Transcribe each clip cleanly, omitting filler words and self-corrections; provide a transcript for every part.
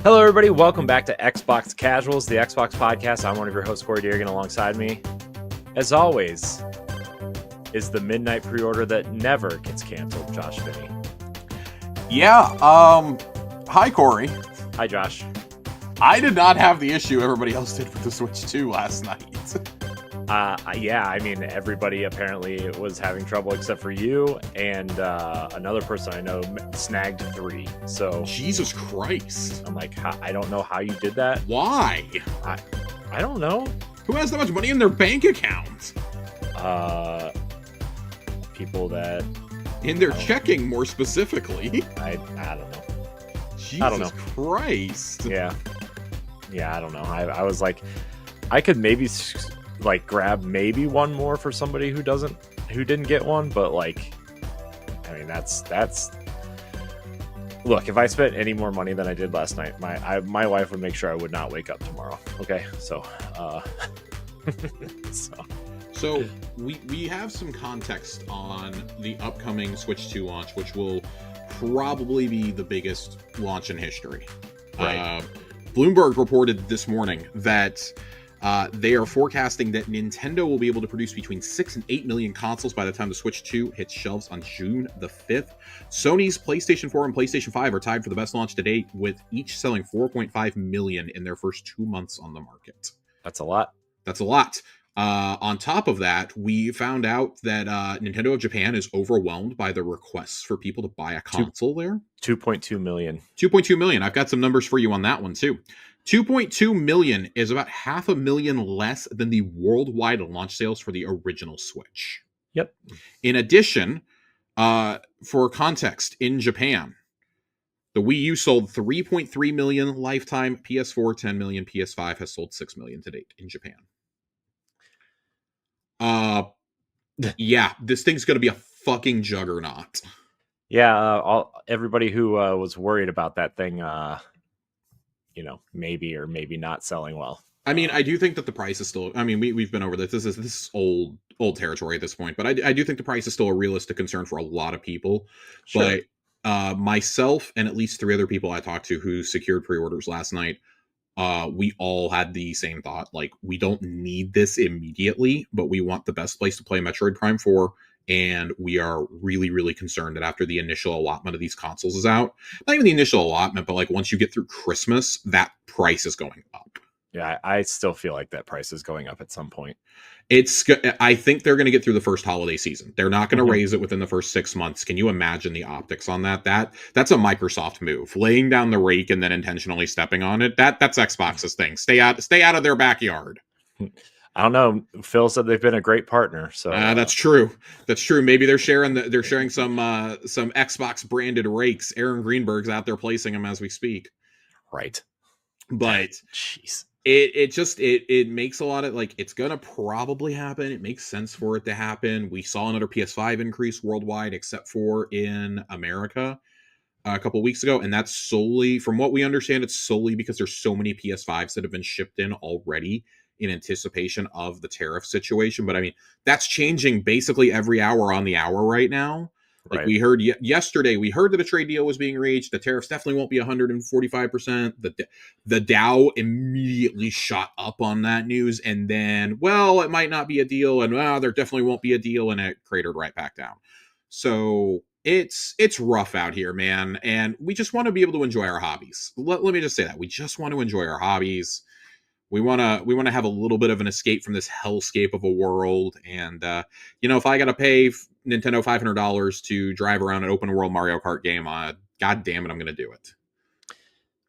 Hello, everybody. Welcome back to Xbox Casuals, the Xbox podcast. I'm one of your hosts, Corey Deargan. Alongside me, as always, is the midnight pre-order that never gets canceled, Josh Finney. Yeah, hi, Corey. Hi, Josh. I did not have the issue everybody else did with the Switch 2 last night. Yeah, I mean, everybody apparently was having trouble except for you, and another person I know snagged 3. So Jesus Christ. I'm like, I don't know how you did that. Why? I don't know. Who has that much money in their bank account? People that... In their checking, more specifically. I don't know. Jesus I don't know. Christ. Yeah, I don't know. I was like, I could maybe like grab maybe one more for somebody who didn't get one, but like, I mean, that's look, if I spent any more money than I did last night, my wife would make sure I would not wake up tomorrow. Okay, so So we have some context on the upcoming Switch 2 launch, which will probably be the biggest launch in history. Right. Bloomberg reported this morning that they are forecasting that Nintendo will be able to produce between 6 and 8 million consoles by the time the Switch 2 hits shelves on June the 5th. Sony's PlayStation 4 and PlayStation 5 are tied for the best launch to date, with each selling 4.5 million in their first 2 months on the market. That's a lot. That's a lot. On top of that, we found out that Nintendo of Japan is overwhelmed by the requests for people to buy a console there. 2.2 million. 2.2 million. I've got some numbers for you on that one, too. 2.2 million is about 500,000 less than the worldwide launch sales for the original Switch. Yep. In addition, for context, in Japan, the Wii U sold 3.3 million lifetime, PS4 10 million, PS5 has sold 6 million to date in Japan. Yeah, this thing's gonna be a fucking juggernaut. Yeah, everybody who was worried about that thing, maybe or maybe not selling well. I mean, I do think that the price is still. I mean, we've been over this. This is old territory at this point, but I do think the price is still a realistic concern for a lot of people. Sure. But myself and at least 3 other people I talked to who secured pre-orders last night, we all had the same thought. Like, we don't need this immediately, but we want the best place to play Metroid Prime 4. And we are really, really concerned that after the initial allotment of these consoles is out, not even the initial allotment, but like once you get through Christmas, that price is going up. Yeah, I still feel like that price is going up at some point. I think they're going to get through the first holiday season. They're not going to raise it within the first 6 months. Can you imagine the optics on that? That's a Microsoft move, laying down the rake and then intentionally stepping on it. That's Xbox's thing. Stay out of their backyard. I don't know. Phil said they've been a great partner. So that's true. That's true. Maybe they're sharing some Xbox branded rakes. Aaron Greenberg's out there placing them as we speak. Right. But jeez. It makes a lot of, like, it's gonna probably happen. It makes sense for it to happen. We saw another PS5 increase worldwide, except for in America a couple weeks ago, and that's solely, from what we understand, it's solely because there's so many PS5s that have been shipped in already in anticipation of the tariff situation. But I mean, that's changing basically every hour on the hour right now. Like, right. We heard yesterday, we heard that a trade deal was being reached. The tariffs definitely won't be 145%. The Dow immediately shot up on that news. And then, well, it might not be a deal. And there definitely won't be a deal. And it cratered right back down. So it's rough out here, man. And we just want to be able to enjoy our hobbies. Let me just say that. We just want to enjoy our hobbies. We want to have a little bit of an escape from this hellscape of a world. And, if I got to pay Nintendo $500 to drive around an open world Mario Kart game, God damn it, I'm going to do it.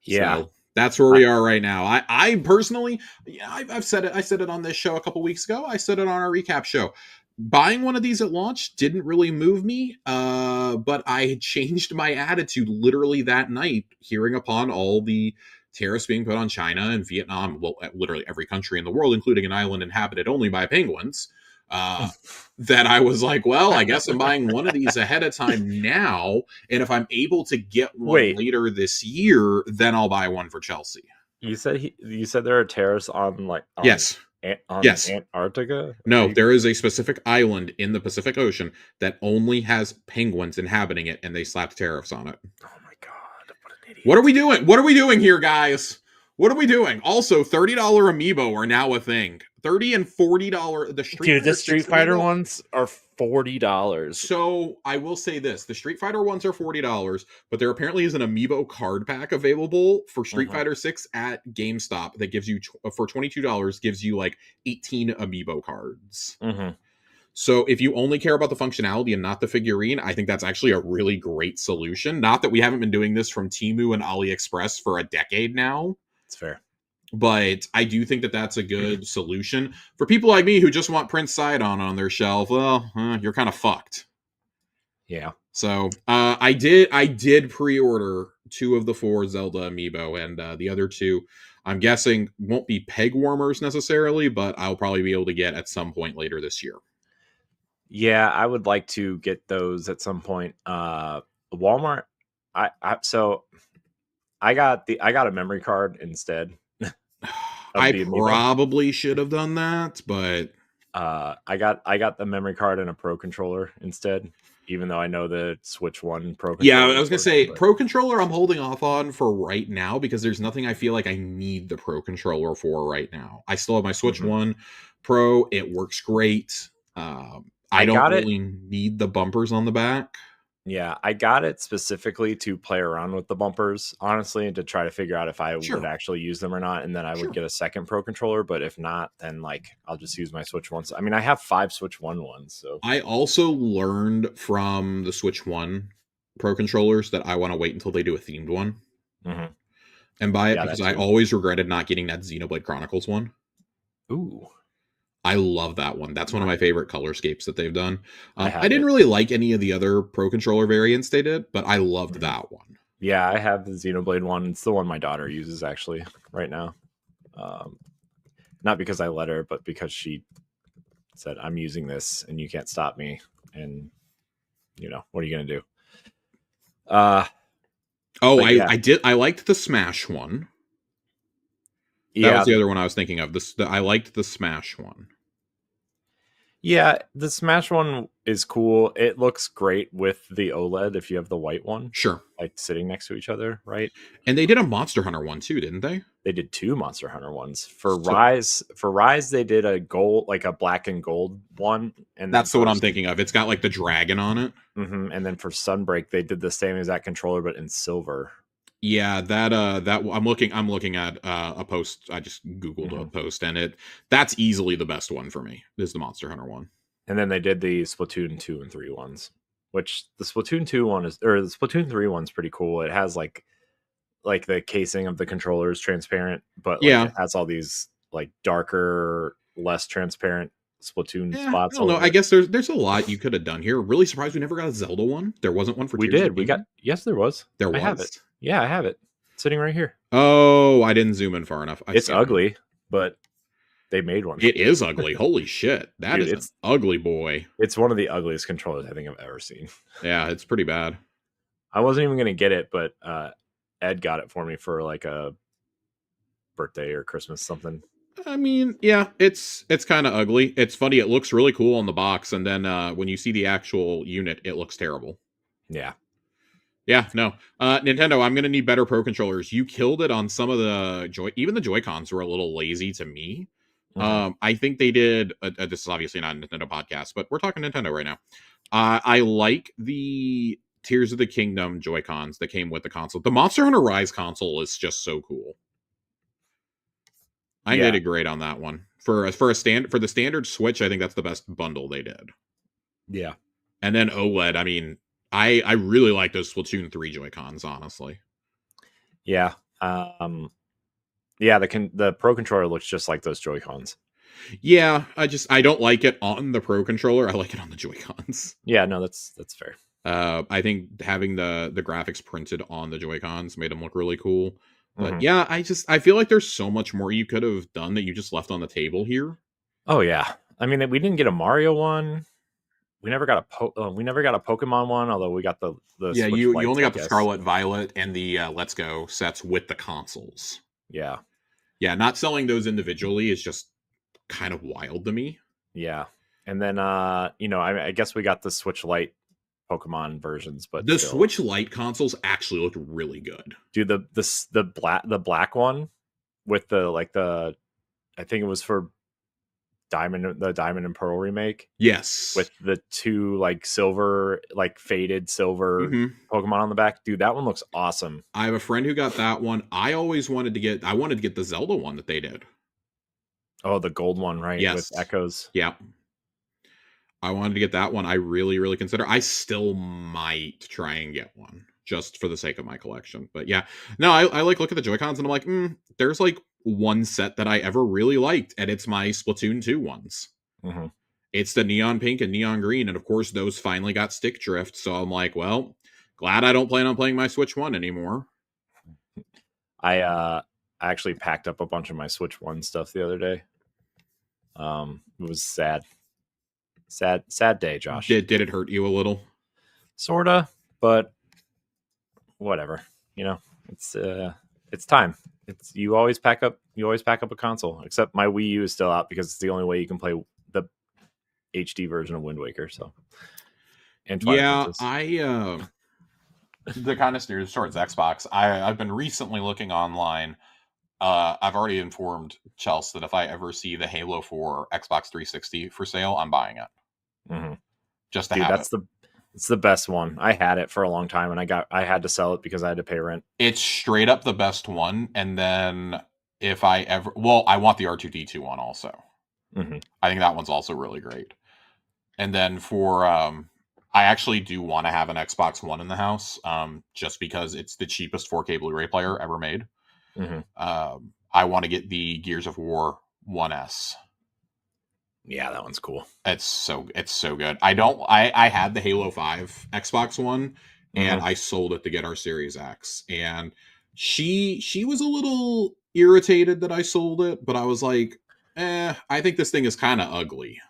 Yeah. So that's where we are right now. I personally, I've said it. I said it on this show a couple weeks ago. I said it on our recap show. Buying one of these at launch didn't really move me, but I had changed my attitude literally that night, hearing upon all the tariffs being put on China and Vietnam, well, literally every country in the world, including an island inhabited only by penguins, that I was like, well, I guess I'm buying one of these ahead of time now, and if I'm able to get one later this year, then I'll buy one for Chelsea. You said there are tariffs on, like, yes. Antarctica? No, there is a specific island in the Pacific Ocean that only has penguins inhabiting it, and they slapped tariffs on it. Oh my god, what an What are we doing? What are we doing here, guys? What are we doing? Also, $30 amiibo are now a thing. $30 and $40. The Street Dude, Fighter the Street 6 Fighter amiibo. ones are $40. So I will say this: the Street Fighter ones are $40, but there apparently is an amiibo card pack available for Street Fighter 6 at GameStop that gives you for $22 gives you like 18 amiibo cards. So if you only care about the functionality and not the figurine, I think that's actually a really great solution. Not that we haven't been doing this from Temu and AliExpress for a decade now. It's fair. But I do think that that's a good solution for people like me who just want Prince Sidon on their shelf. Well, you're kind of fucked. Yeah. So I did pre-order 2 of the 4 Zelda amiibo, and the other 2, I'm guessing, won't be peg warmers necessarily, but I'll probably be able to get at some point later this year. Yeah, I would like to get those at some point. Walmart. So I got a memory card instead. I probably should have done that, but I got the memory card and a Pro controller instead. Even though I know the Switch One Pro controller. Yeah, I was gonna say Pro controller I'm holding off on for right now because there's nothing I feel like I need the Pro controller for right now. I still have my Switch One Pro. It works great. I don't really need the bumpers on the back. Yeah, I got it specifically to play around with the bumpers, honestly, and to try to figure out if I would actually use them or not. And then I would get a second Pro controller. But if not, then like I'll just use my Switch ones. I mean, I have 5 Switch One ones. So I also learned from the Switch One Pro controllers that I want to wait until they do a themed one and buy it because I always regretted not getting that Xenoblade Chronicles one. Ooh. I love that one. That's one of my favorite colorscapes that they've done. I didn't really like any of the other Pro Controller variants they did, but I loved that one. Yeah, I have the Xenoblade one. It's the one my daughter uses actually right now. Not because I let her, but because she said, I'm using this and you can't stop me. And, what are you going to do? I liked the Smash one. That was the other one I was thinking of. I liked the Smash one. Yeah, the Smash one is cool. It looks great with the OLED if you have the white one. Sure. Like sitting next to each other, right? And they did a Monster Hunter one too, didn't they? They did 2 Monster Hunter ones. For Rise, they did a gold, like a black and gold one. And that's the one I'm thinking of. It's got like the dragon on it. And then for Sunbreak, they did the same exact controller, but in silver. Yeah, that I'm looking at a post. I just Googled a post, and that's easily the best one for me. Is the Monster Hunter one. And then they did the Splatoon 2 and 3 ones, which the Splatoon 2 one the Splatoon 3 one's pretty cool. It has like the casing of the controller is transparent, but it has all these like darker, less transparent Splatoon spots. I don't know. I guess there's a lot you could have done here. Really surprised we never got a Zelda one. There wasn't one for we Tears did. We got there was. I have it. Yeah, I have it sitting right here. Oh, I didn't zoom in far enough. It's ugly, but they made one. It is ugly. Holy shit. That is an ugly boy. It's one of the ugliest controllers I think I've ever seen. Yeah, it's pretty bad. I wasn't even going to get it, but Ed got it for me for like a birthday or Christmas something. I mean, yeah, it's kind of ugly. It's funny. It looks really cool on the box. And then when you see the actual unit, it looks terrible. Yeah. Yeah, no. Nintendo, I'm going to need better Pro Controllers. You killed it on some of the even the Joy-Cons were a little lazy to me. I think they did. This is obviously not a Nintendo podcast, but we're talking Nintendo right now. I like the Tears of the Kingdom Joy-Cons that came with the console. The Monster Hunter Rise console is just so cool. I think they did great on that one. For the standard Switch, I think that's the best bundle they did. Yeah. And then OLED, I mean, I really like those Splatoon 3 Joy-Cons, honestly. Yeah. The Pro Controller looks just like those Joy-Cons. Yeah, I don't like it on the Pro Controller. I like it on the Joy-Cons. Yeah, no, that's fair. I think having the graphics printed on the Joy-Cons made them look really cool. But yeah, I feel like there's so much more you could have done that you just left on the table here. Oh yeah. I mean, we didn't get a Mario one. We never got a Pokemon one, although we got the yeah. You only got the Scarlet Violet and the Let's Go sets with the consoles. Yeah, not selling those individually is just kind of wild to me. Yeah, and then I guess we got the Switch Lite Pokemon versions, but The still. Switch Lite consoles actually looked really good. Dude, the black one with the I think it was for the Diamond and Pearl remake Yes. with the two like silver, like faded silver Pokemon on the back. Dude, that one looks awesome. I have a friend who got that one. I wanted to get the Zelda one that they did. Oh, the gold one, right? Yes. With echoes. Yeah. I wanted to get that one. I really, really consider. I still might try and get one just for the sake of my collection. But yeah, no, I like look at the Joy-Cons and I'm like, there's like one set that I ever really liked, and it's my Splatoon 2 ones. Mm-hmm. It's the neon pink and neon green, and of course those finally got stick drift. So I'm like, well, glad I don't plan on playing my Switch 1 anymore. I actually packed up a bunch of my Switch 1 stuff the other day. It was sad day, Josh. Did it hurt you a little? Sorta, but whatever. You know, it's time. You always pack up a console. Except my Wii U is still out because it's the only way you can play the HD version of Wind Waker. So, and Twilight Princess. The kind of steers towards Xbox. I've been recently looking online. I've already informed Chelsea that if I ever see the Halo 4 Xbox 360 for sale, I'm buying it. Mm-hmm. Just to have it. It's the best one. I had it for a long time, and I had to sell it because I had to pay rent. It's straight up the best one. And then if I ever, I want the R2D2 one also. Mm-hmm. I think that one's also really great. And then for I actually do want to have an Xbox One in the house, just because it's the cheapest 4K Blu-ray player ever made. Mm-hmm. I want to get the Gears of War 1S. Yeah, that one's cool. It's so good. I had the Halo 5 Xbox One, and I sold it to get our Series X. And she was a little irritated that I sold it, but I was like, I think this thing is kind of ugly.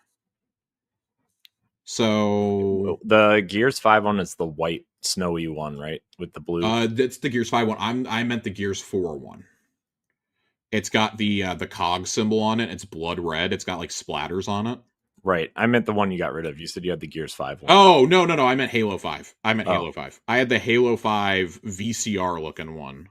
So the Gears 5 one is the white snowy one, right? With the blue. That's the Gears 5 one. I meant the Gears 4 one. It's got the cog symbol on it. It's blood red. It's got like splatters on it. Right. I meant the one you got rid of. You said you had the Gears 5 one. Oh, no. I meant Halo 5. Halo 5. I had the Halo 5 VCR looking one.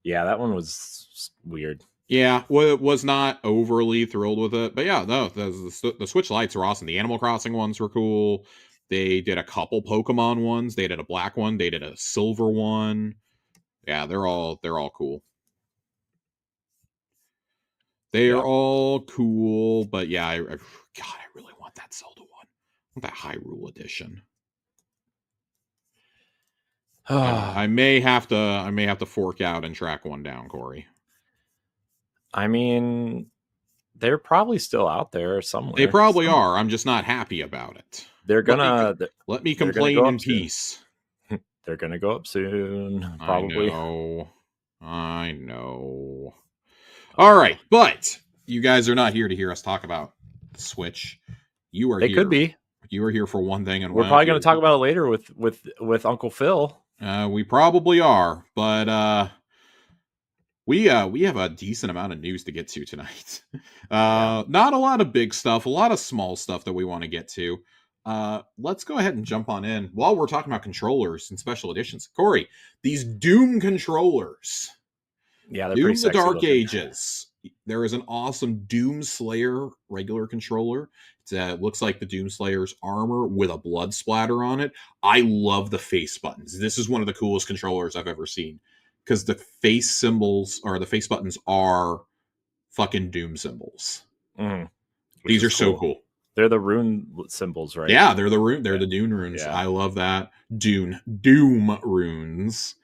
Yeah, that one was weird. Yeah, was not overly thrilled with it. But yeah, no, the Switch Lites are awesome. The Animal Crossing ones were cool. They did a couple Pokemon ones. They did a black one. They did a silver one. Yeah, they're all cool. They are all cool, but yeah, I really want that Zelda one. I want that Hyrule edition. I may have to fork out and track one down, Corey. I mean, they're probably still out there somewhere. They probably are. I'm just not happy about it. They're gonna let me complain in peace. They're gonna go up soon. Probably. I know. All right, but you guys are not here to hear us talk about the Switch. You are. They could be. You are here for one thing, and we're probably going to talk about it later with Uncle Phil. We probably are, but we have a decent amount of news to get to tonight. Not a lot of big stuff, a lot of small stuff that we want to get to. Let's go ahead and jump on in while we're talking about controllers and special editions. Corey, these Doom controllers. Yeah, they're Doom pretty sexy the Dark looking. Ages. There is an awesome Doom Slayer regular controller. It looks like the Doom Slayer's armor with a blood splatter on it. I love the face buttons. This is one of the coolest controllers I've ever seen, because the face symbols or the face buttons are fucking Doom symbols. These are so cool. They're the rune symbols, right? Yeah, they're the rune. They're the Dune runes. Yeah. I love that. Doom runes.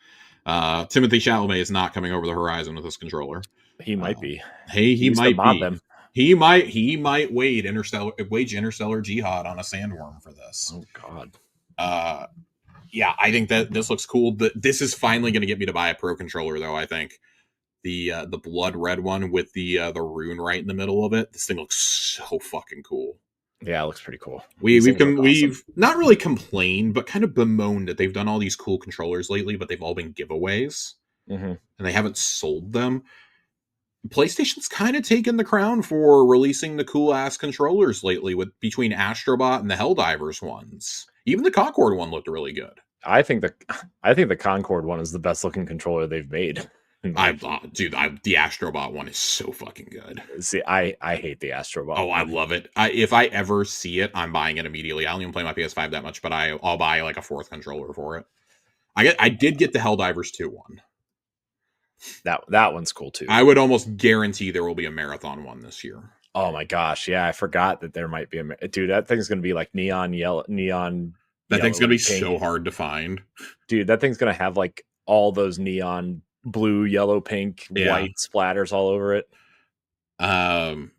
Timothy Chalamet is not coming over the horizon with this controller. He might be. Hey, he might be. Them. He might wage interstellar jihad on a sandworm for this. Oh God. Yeah, I think that this looks cool. This is finally going to get me to buy a pro controller, though. I think the blood red one with the rune right in the middle of it. This thing looks so fucking cool. Yeah, it looks pretty cool. We've not really complained, but kind of bemoaned that they've done all these cool controllers lately, but they've all been giveaways, and they haven't sold them. PlayStation's kind of taken the crown for releasing the cool ass controllers lately, between Astrobot and the Helldivers ones. Even the Concord one looked really good. I think the Concord one is the best looking controller they've made. The Astrobot one is so fucking good. See, I hate the Astrobot. Oh, I love it. If I ever see it, I'm buying it immediately. I don't even play my PS5 that much, but I'll buy like a fourth controller for it. I did get the Helldivers 2 one. That one's cool too. I would almost guarantee there will be a marathon one this year. Oh my gosh, yeah, I forgot that there might be a dude. That thing's gonna be like neon yellow, neon. That thing's gonna be so hard to find, dude. That thing's gonna have like all those neon blue, yellow, pink, white splatters all over it. And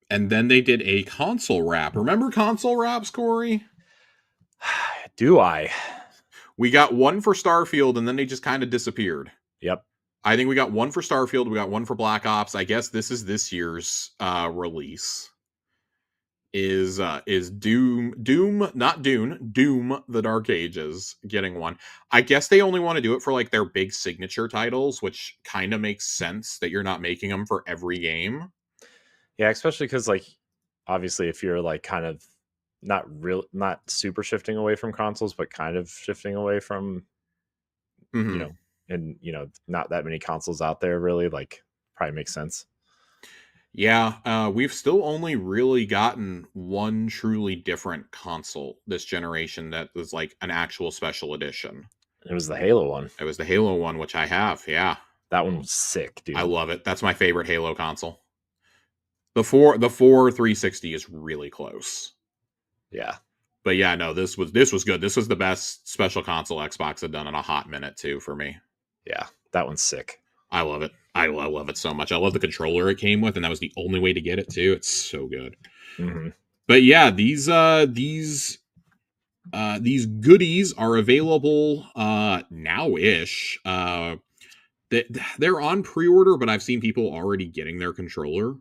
then they did a console wrap. Remember console wraps, Corey? Do I? We got one for Starfield, and then they just kind of disappeared. Yep. I think we got one for Starfield. We got one for Black Ops. I guess this is this year's release. Is Doom, not Dune, Doom, The Dark Ages getting one. I guess they only want to do it for like their big signature titles, which kind of makes sense that you're not making them for every game. Yeah, especially because like obviously if you're like kind of not super shifting away from consoles, but kind of shifting away from you know, and not that many consoles out there really, like probably makes sense. Yeah, we've still only really gotten one truly different console this generation that was like an actual special edition. It was the Halo one. It was the Halo one, which I have. Yeah, that one was sick, dude. I love it. That's my favorite Halo console. The 4 360 is really close. Yeah, but yeah, no, this was good. This was the best special console Xbox had done in a hot minute too for me. Yeah, that one's sick. I love it. I love it so much. I love the controller it came with, and that was the only way to get it too. It's so good. Mm-hmm. But yeah, these goodies are available now-ish. They're on pre-order, but I've seen people already getting their controller.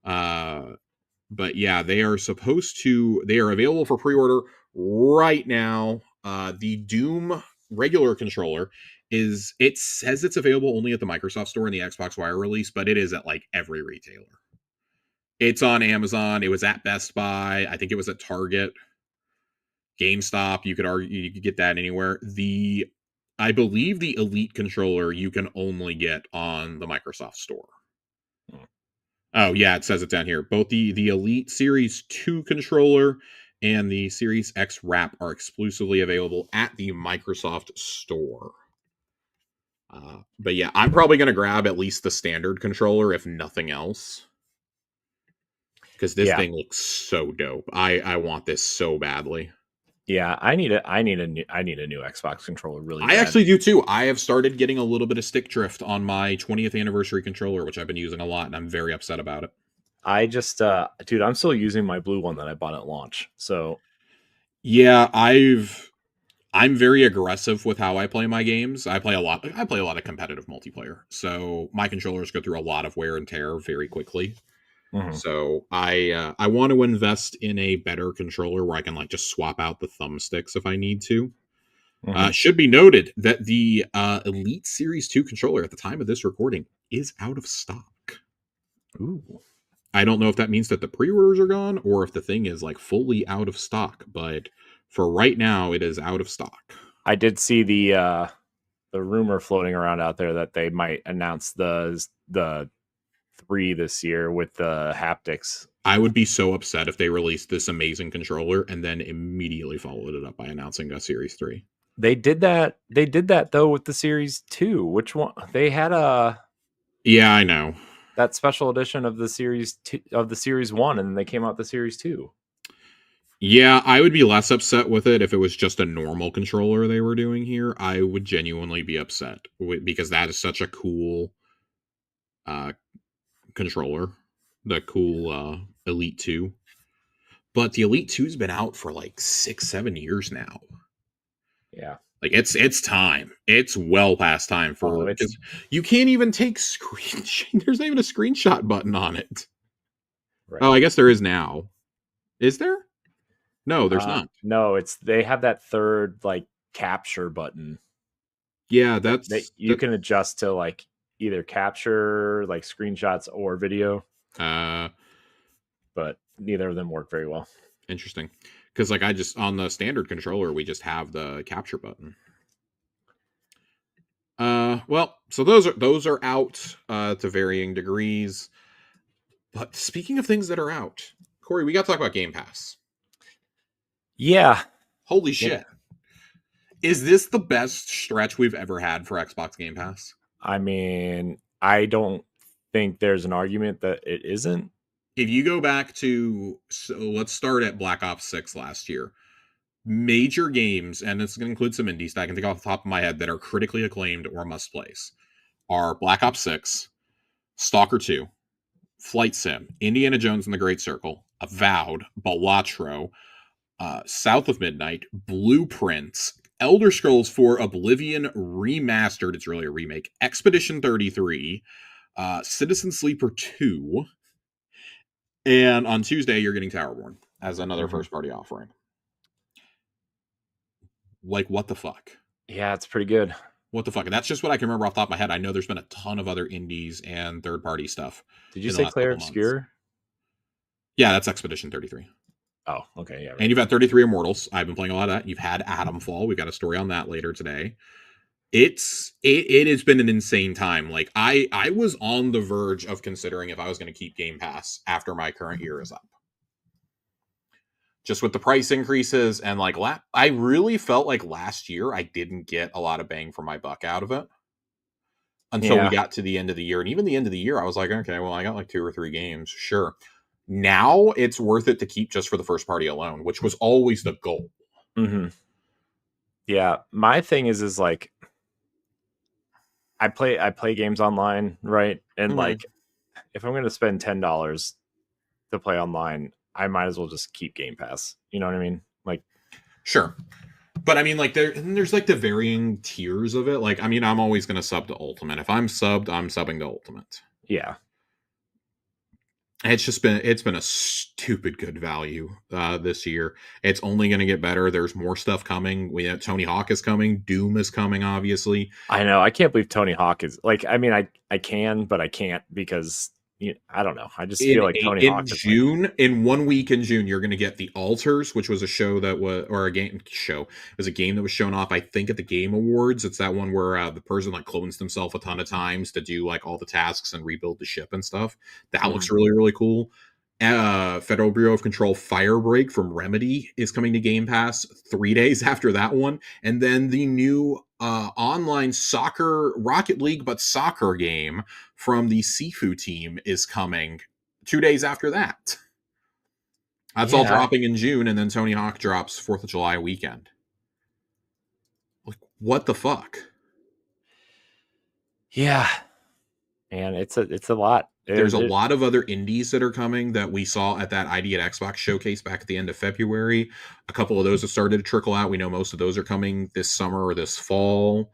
But yeah, they are available for pre-order right now. The Doom regular controller it says it's available only at the Microsoft Store and the Xbox Wire release, but it is at like every retailer. It's on Amazon. It was at Best Buy. I think it was at Target, GameStop. You could get that anywhere. I believe the Elite controller you can only get on the Microsoft Store. Oh yeah, it says it down here. Both the Elite Series 2 controller and the Series X wrap are exclusively available at the Microsoft Store. But yeah, I'm probably going to grab at least the standard controller, if nothing else. Because this thing looks so dope. I want this so badly. Yeah, I need a new Xbox controller really bad. I actually do too. I have started getting a little bit of stick drift on my 20th anniversary controller, which I've been using a lot, and I'm very upset about it. I just dude, I'm still using my blue one that I bought at launch. So yeah, I'm very aggressive with how I play my games. I play a lot of competitive multiplayer. So my controllers go through a lot of wear and tear very quickly. Mm-hmm. So I want to invest in a better controller where I can like just swap out the thumbsticks if I need to. Mm-hmm. Should be noted that the Elite Series 2 controller at the time of this recording is out of stock. Ooh. I don't know if that means that the pre-orders are gone or if the thing is like fully out of stock, but for right now it is out of stock. I did see the rumor floating around out there that they might announce the 3 this year with the haptics. I would be so upset if they released this amazing controller and then immediately followed it up by announcing a Series 3. They did that though with the Series 2. Which one? They had yeah, I know. That special edition of the Series 2 of the Series 1, and then they came out the Series 2. Yeah, I would be less upset with it if it was just a normal controller they were doing here. I would genuinely be upset because that is such a cool controller, the cool Elite 2. But the Elite 2's been out for like 6-7 years now. Yeah. Like it's time. It's well past time for you can't even take there's not even a screenshot button on it. Right. Oh, I guess there is now. Is there? No, there's not. No, they have that third like capture button. Yeah, you can adjust to like either capture like screenshots or video. But neither of them work very well. Interesting. Because like I just on the standard controller, we just have the capture button. Well, so those are out to varying degrees. But speaking of things that are out, Corey, we got to talk about Game Pass. Yeah. Holy Yeah. shit! Is this the best stretch we've ever had for Xbox Game Pass? I mean, I don't think there's an argument that it isn't. If you go back to, so let's start at Black Ops 6 last year. Major games, and this is going to include some indies that I can think off the top of my head that are critically acclaimed or must plays, are Black Ops 6, Stalker 2, Flight Sim, Indiana Jones and the Great Circle, Avowed, Balatro, South of Midnight, Blueprints, Elder Scrolls 4 Oblivion Remastered, it's really a remake, Expedition 33, Citizen Sleeper 2, and on Tuesday you're getting Towerborn as another first-party offering. Like, what the fuck? Yeah, it's pretty good. What the fuck? And that's just what I can remember off the top of my head. I know there's been a ton of other indies and third-party stuff. Did you say Clair Obscur? Yeah, that's Expedition 33. Oh, okay, yeah. Right. And you've had 33 Immortals. I've been playing a lot of that. You've had Atomfall. We've got a story on that later today. It has been an insane time. Like I was on the verge of considering if I was going to keep Game Pass after my current year is up. Just with the price increases and like I really felt like last year I didn't get a lot of bang for my buck out of it until we got to the end of the year. And even the end of the year, I was like, okay, well, I got like 2 or 3 games. Sure. Now it's worth it to keep just for the first party alone, which was always the goal. Mm-hmm. Yeah. My thing is like, I play games online, right? And like, if I'm going to spend $10 to play online, I might as well just keep Game Pass. You know what I mean? Like, sure. But I mean, like there's like the varying tiers of it. Like, I mean, I'm always going to sub to Ultimate. If I'm subbed, I'm subbing to Ultimate. Yeah. It's been a stupid good value this year. It's only going to get better. There's more stuff coming. We have Tony Hawk is coming. Doom is coming, obviously. I know. I can't believe Tony Hawk is like, I mean, I can, but I can't because I don't know. I just feel like Tony Hawk is June, like, in 1 week in June, you're going to get The Alters, which was a show that was, or a game show. It was a game that was shown off, I think, at the Game Awards. It's that one where the person like clones themselves a ton of times to do like all the tasks and rebuild the ship and stuff. That looks really, really cool. Federal Bureau of Control Firebreak from Remedy is coming to Game Pass 3 days after that one. And then the new online soccer Rocket League, but soccer game from the Sifu team is coming 2 days after that. That's all dropping in June, and then Tony Hawk drops 4th of July weekend. Like, what the fuck? Yeah. Man, it's a lot. There's a lot of other indies that are coming that we saw at that ID at Xbox showcase back at the end of February. A couple of those have started to trickle out. We know most of those are coming this summer or this fall.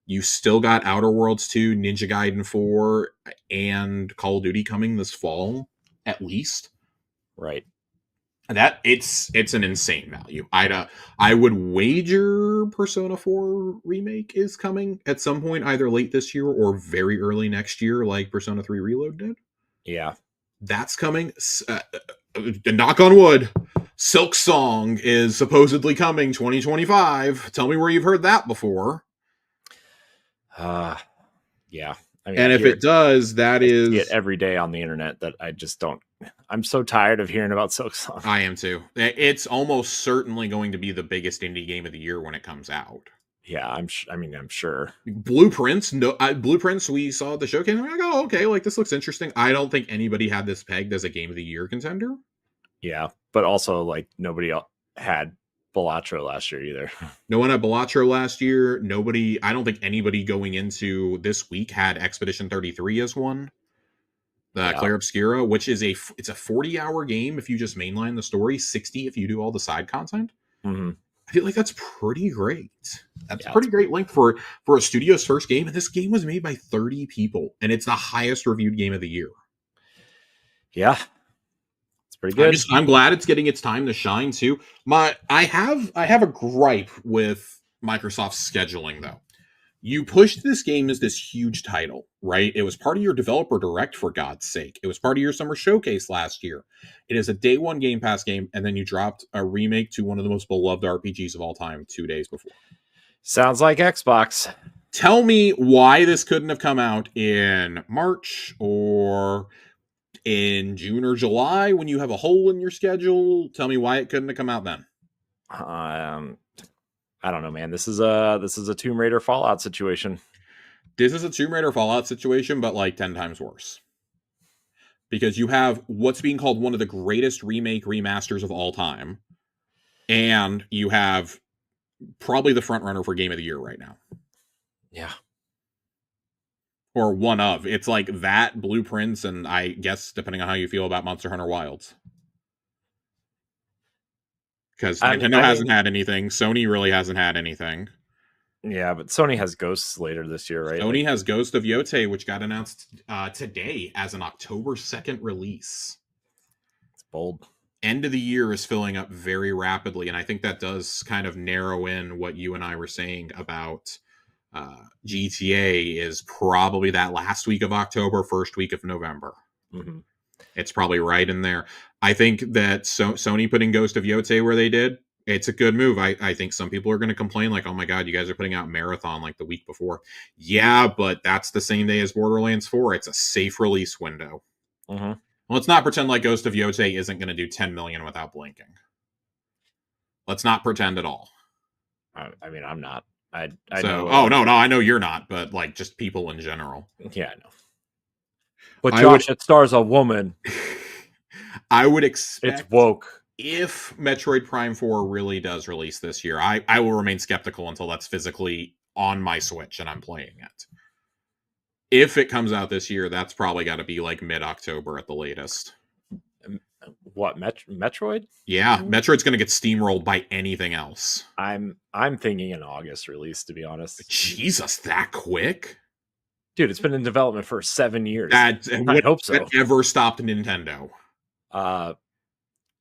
You still got Outer Worlds 2, Ninja Gaiden 4, and Call of Duty coming this fall, at least. Right. That it's an insane value. I would wager Persona 4 remake is coming at some point, either late this year or very early next year, like Persona 3 Reload did. Yeah, that's coming. Knock on wood. Silk Song is supposedly coming 2025. Tell me where you've heard that before. Yeah. I mean, and if it does, that is see it every day on the internet. That I just don't. I'm so tired of hearing about Silk Song. I am too. It's almost certainly going to be the biggest indie game of the year when it comes out. Yeah, I'm sure. Blueprints. Blueprints. We saw at the showcase. I'm like, oh, okay. Like this looks interesting. I don't think anybody had this pegged as a game of the year contender. Yeah, but also like nobody had Balatro last year either. No one had Balatro last year. I don't think anybody going into this week had Expedition 33 as one. Clair Obscura, which is it's a 40-hour game if you just mainline the story, 60 if you do all the side content. Mm-hmm. I feel like that's pretty great. That's a pretty great length for a studio's first game. And this game was made by 30 people, and it's the highest reviewed game of the year. Yeah. Pretty good. I'm glad it's getting its time to shine too. I have a gripe with Microsoft's scheduling though. You pushed this game as this huge title, right? It was part of your developer direct, for God's sake. It was part of your summer showcase last year. It is a day one Game Pass game, and then you dropped a remake to one of the most beloved RPGs of all time 2 days before. Sounds like Xbox. Tell me why this couldn't have come out in March or in June or July when you have a hole in your schedule. Tell me why it couldn't have come out then. I don't know, man. This is a Tomb Raider Fallout situation. This is a Tomb Raider Fallout situation, but like 10 times worse. Because you have what's being called one of the greatest remake remasters of all time. And you have probably the front runner for Game of the Year right now. Yeah. Or one of. It's like that, Blueprints, and I guess depending on how you feel about Monster Hunter Wilds. Because Nintendo hasn't had anything. Sony really hasn't had anything. Yeah, but Sony has Ghosts later this year, right? Sony has Ghost of Yotei, which got announced today as an October 2nd release. It's bold. End of the year is filling up very rapidly, and I think that does kind of narrow in what you and I were saying about GTA is probably that last week of October, first week of November. Mm-hmm. It's probably right in there. I think that Sony putting Ghost of Yotei where they did, it's a good move. I think some people are going to complain like, oh my God, you guys are putting out Marathon like the week before. Yeah, but that's the same day as Borderlands 4. It's a safe release window. Mm-hmm. Let's not pretend like Ghost of Yotei isn't going to do 10 million without blinking. Let's not pretend at all. I mean, I'm not. I know. No, I know you're not, but like just people in general. Yeah, I know. But Josh, it stars a woman. I would expect it's woke. If Metroid Prime 4 really does release this year, I will remain skeptical until that's physically on my Switch and I'm playing it. If it comes out this year, that's probably got to be like mid-October at the latest. What, Metroid? Yeah, Metroid's going to get steamrolled by anything else. I'm thinking an August release, to be honest. Jesus, that quick? Dude, it's been in development for 7 years. I hope so. That ever stopped Nintendo?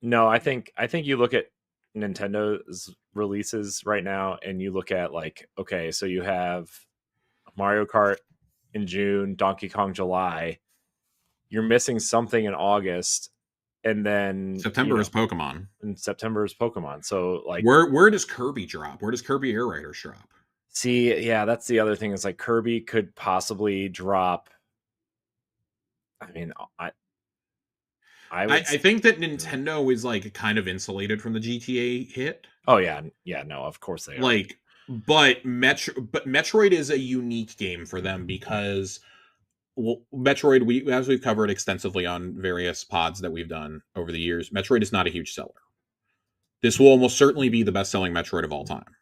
No, I think you look at Nintendo's releases right now, and you look at like, okay, so you have Mario Kart in June, Donkey Kong July. You're missing something in August, and then September is Pokemon. And September is Pokemon. So like, where does Kirby drop? Where does Kirby Air Riders drop? See, yeah, that's the other thing. Is like Kirby could possibly drop. I mean, I think that Nintendo is like kind of insulated from the GTA hit. Oh yeah, no, of course they are. Like, but Metroid is a unique game for them because Metroid, as we've covered extensively on various pods that we've done over the years, Metroid is not a huge seller. This will almost certainly be the best-selling Metroid of all time.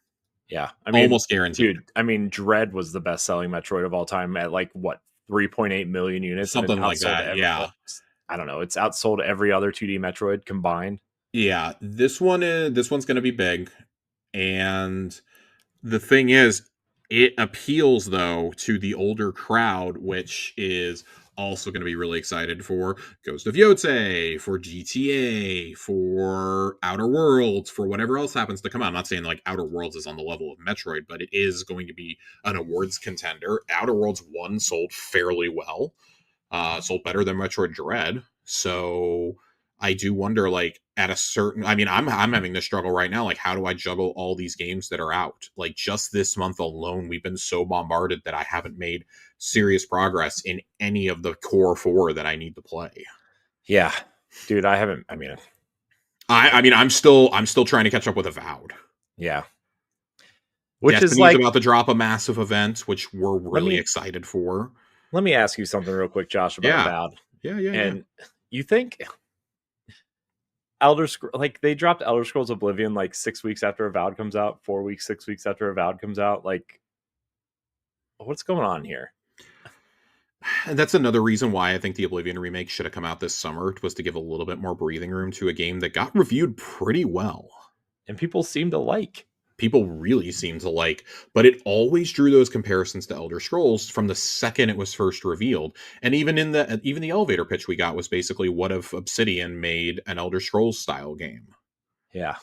Yeah, I mean, almost guaranteed. Dude, I mean, Dread was the best-selling Metroid of all time at like what 3.8 million units, something like that. Yeah, I don't know. It's outsold every other 2D Metroid combined. Yeah, this one's going to be big, and the thing is, it appeals though to the older crowd, which is also going to be really excited for Ghost of Yotei, for GTA, for Outer Worlds, for whatever else happens to come out. I'm not saying like Outer Worlds is on the level of Metroid, but it is going to be an awards contender. Outer Worlds 1 sold fairly well, sold better than Metroid Dread. So I do wonder, like, at a certain, I mean, I'm having this struggle right now. Like, how do I juggle all these games that are out? Like, just this month alone, we've been so bombarded that I haven't made serious progress in any of the core 4 that I need to play. Yeah, dude, I haven't. I mean, I'm still trying to catch up with Avowed. Yeah, which Destiny's is like about to drop a massive event, which we're really excited for. Let me ask you something real quick, Josh, about Avowed. Yeah. And you think like they dropped Elder Scrolls Oblivion like 6 weeks after Avowed comes out, 4 weeks, 6 weeks after Avowed comes out? Like, what's going on here? And that's another reason why I think the Oblivion remake should have come out this summer, was to give a little bit more breathing room to a game that got reviewed pretty well. And people seem to like. People really seem to like, but it always drew those comparisons to Elder Scrolls from the second it was first revealed. And even the elevator pitch we got was basically, what if Obsidian made an Elder Scrolls style game? Yeah.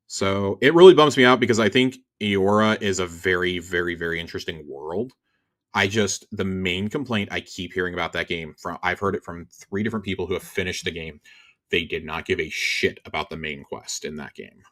So it really bums me out, because I think Eora is a very, very, very interesting world. The main complaint I keep hearing about that game I've heard it from 3 different people who have finished the game. They did not give a shit about the main quest in that game.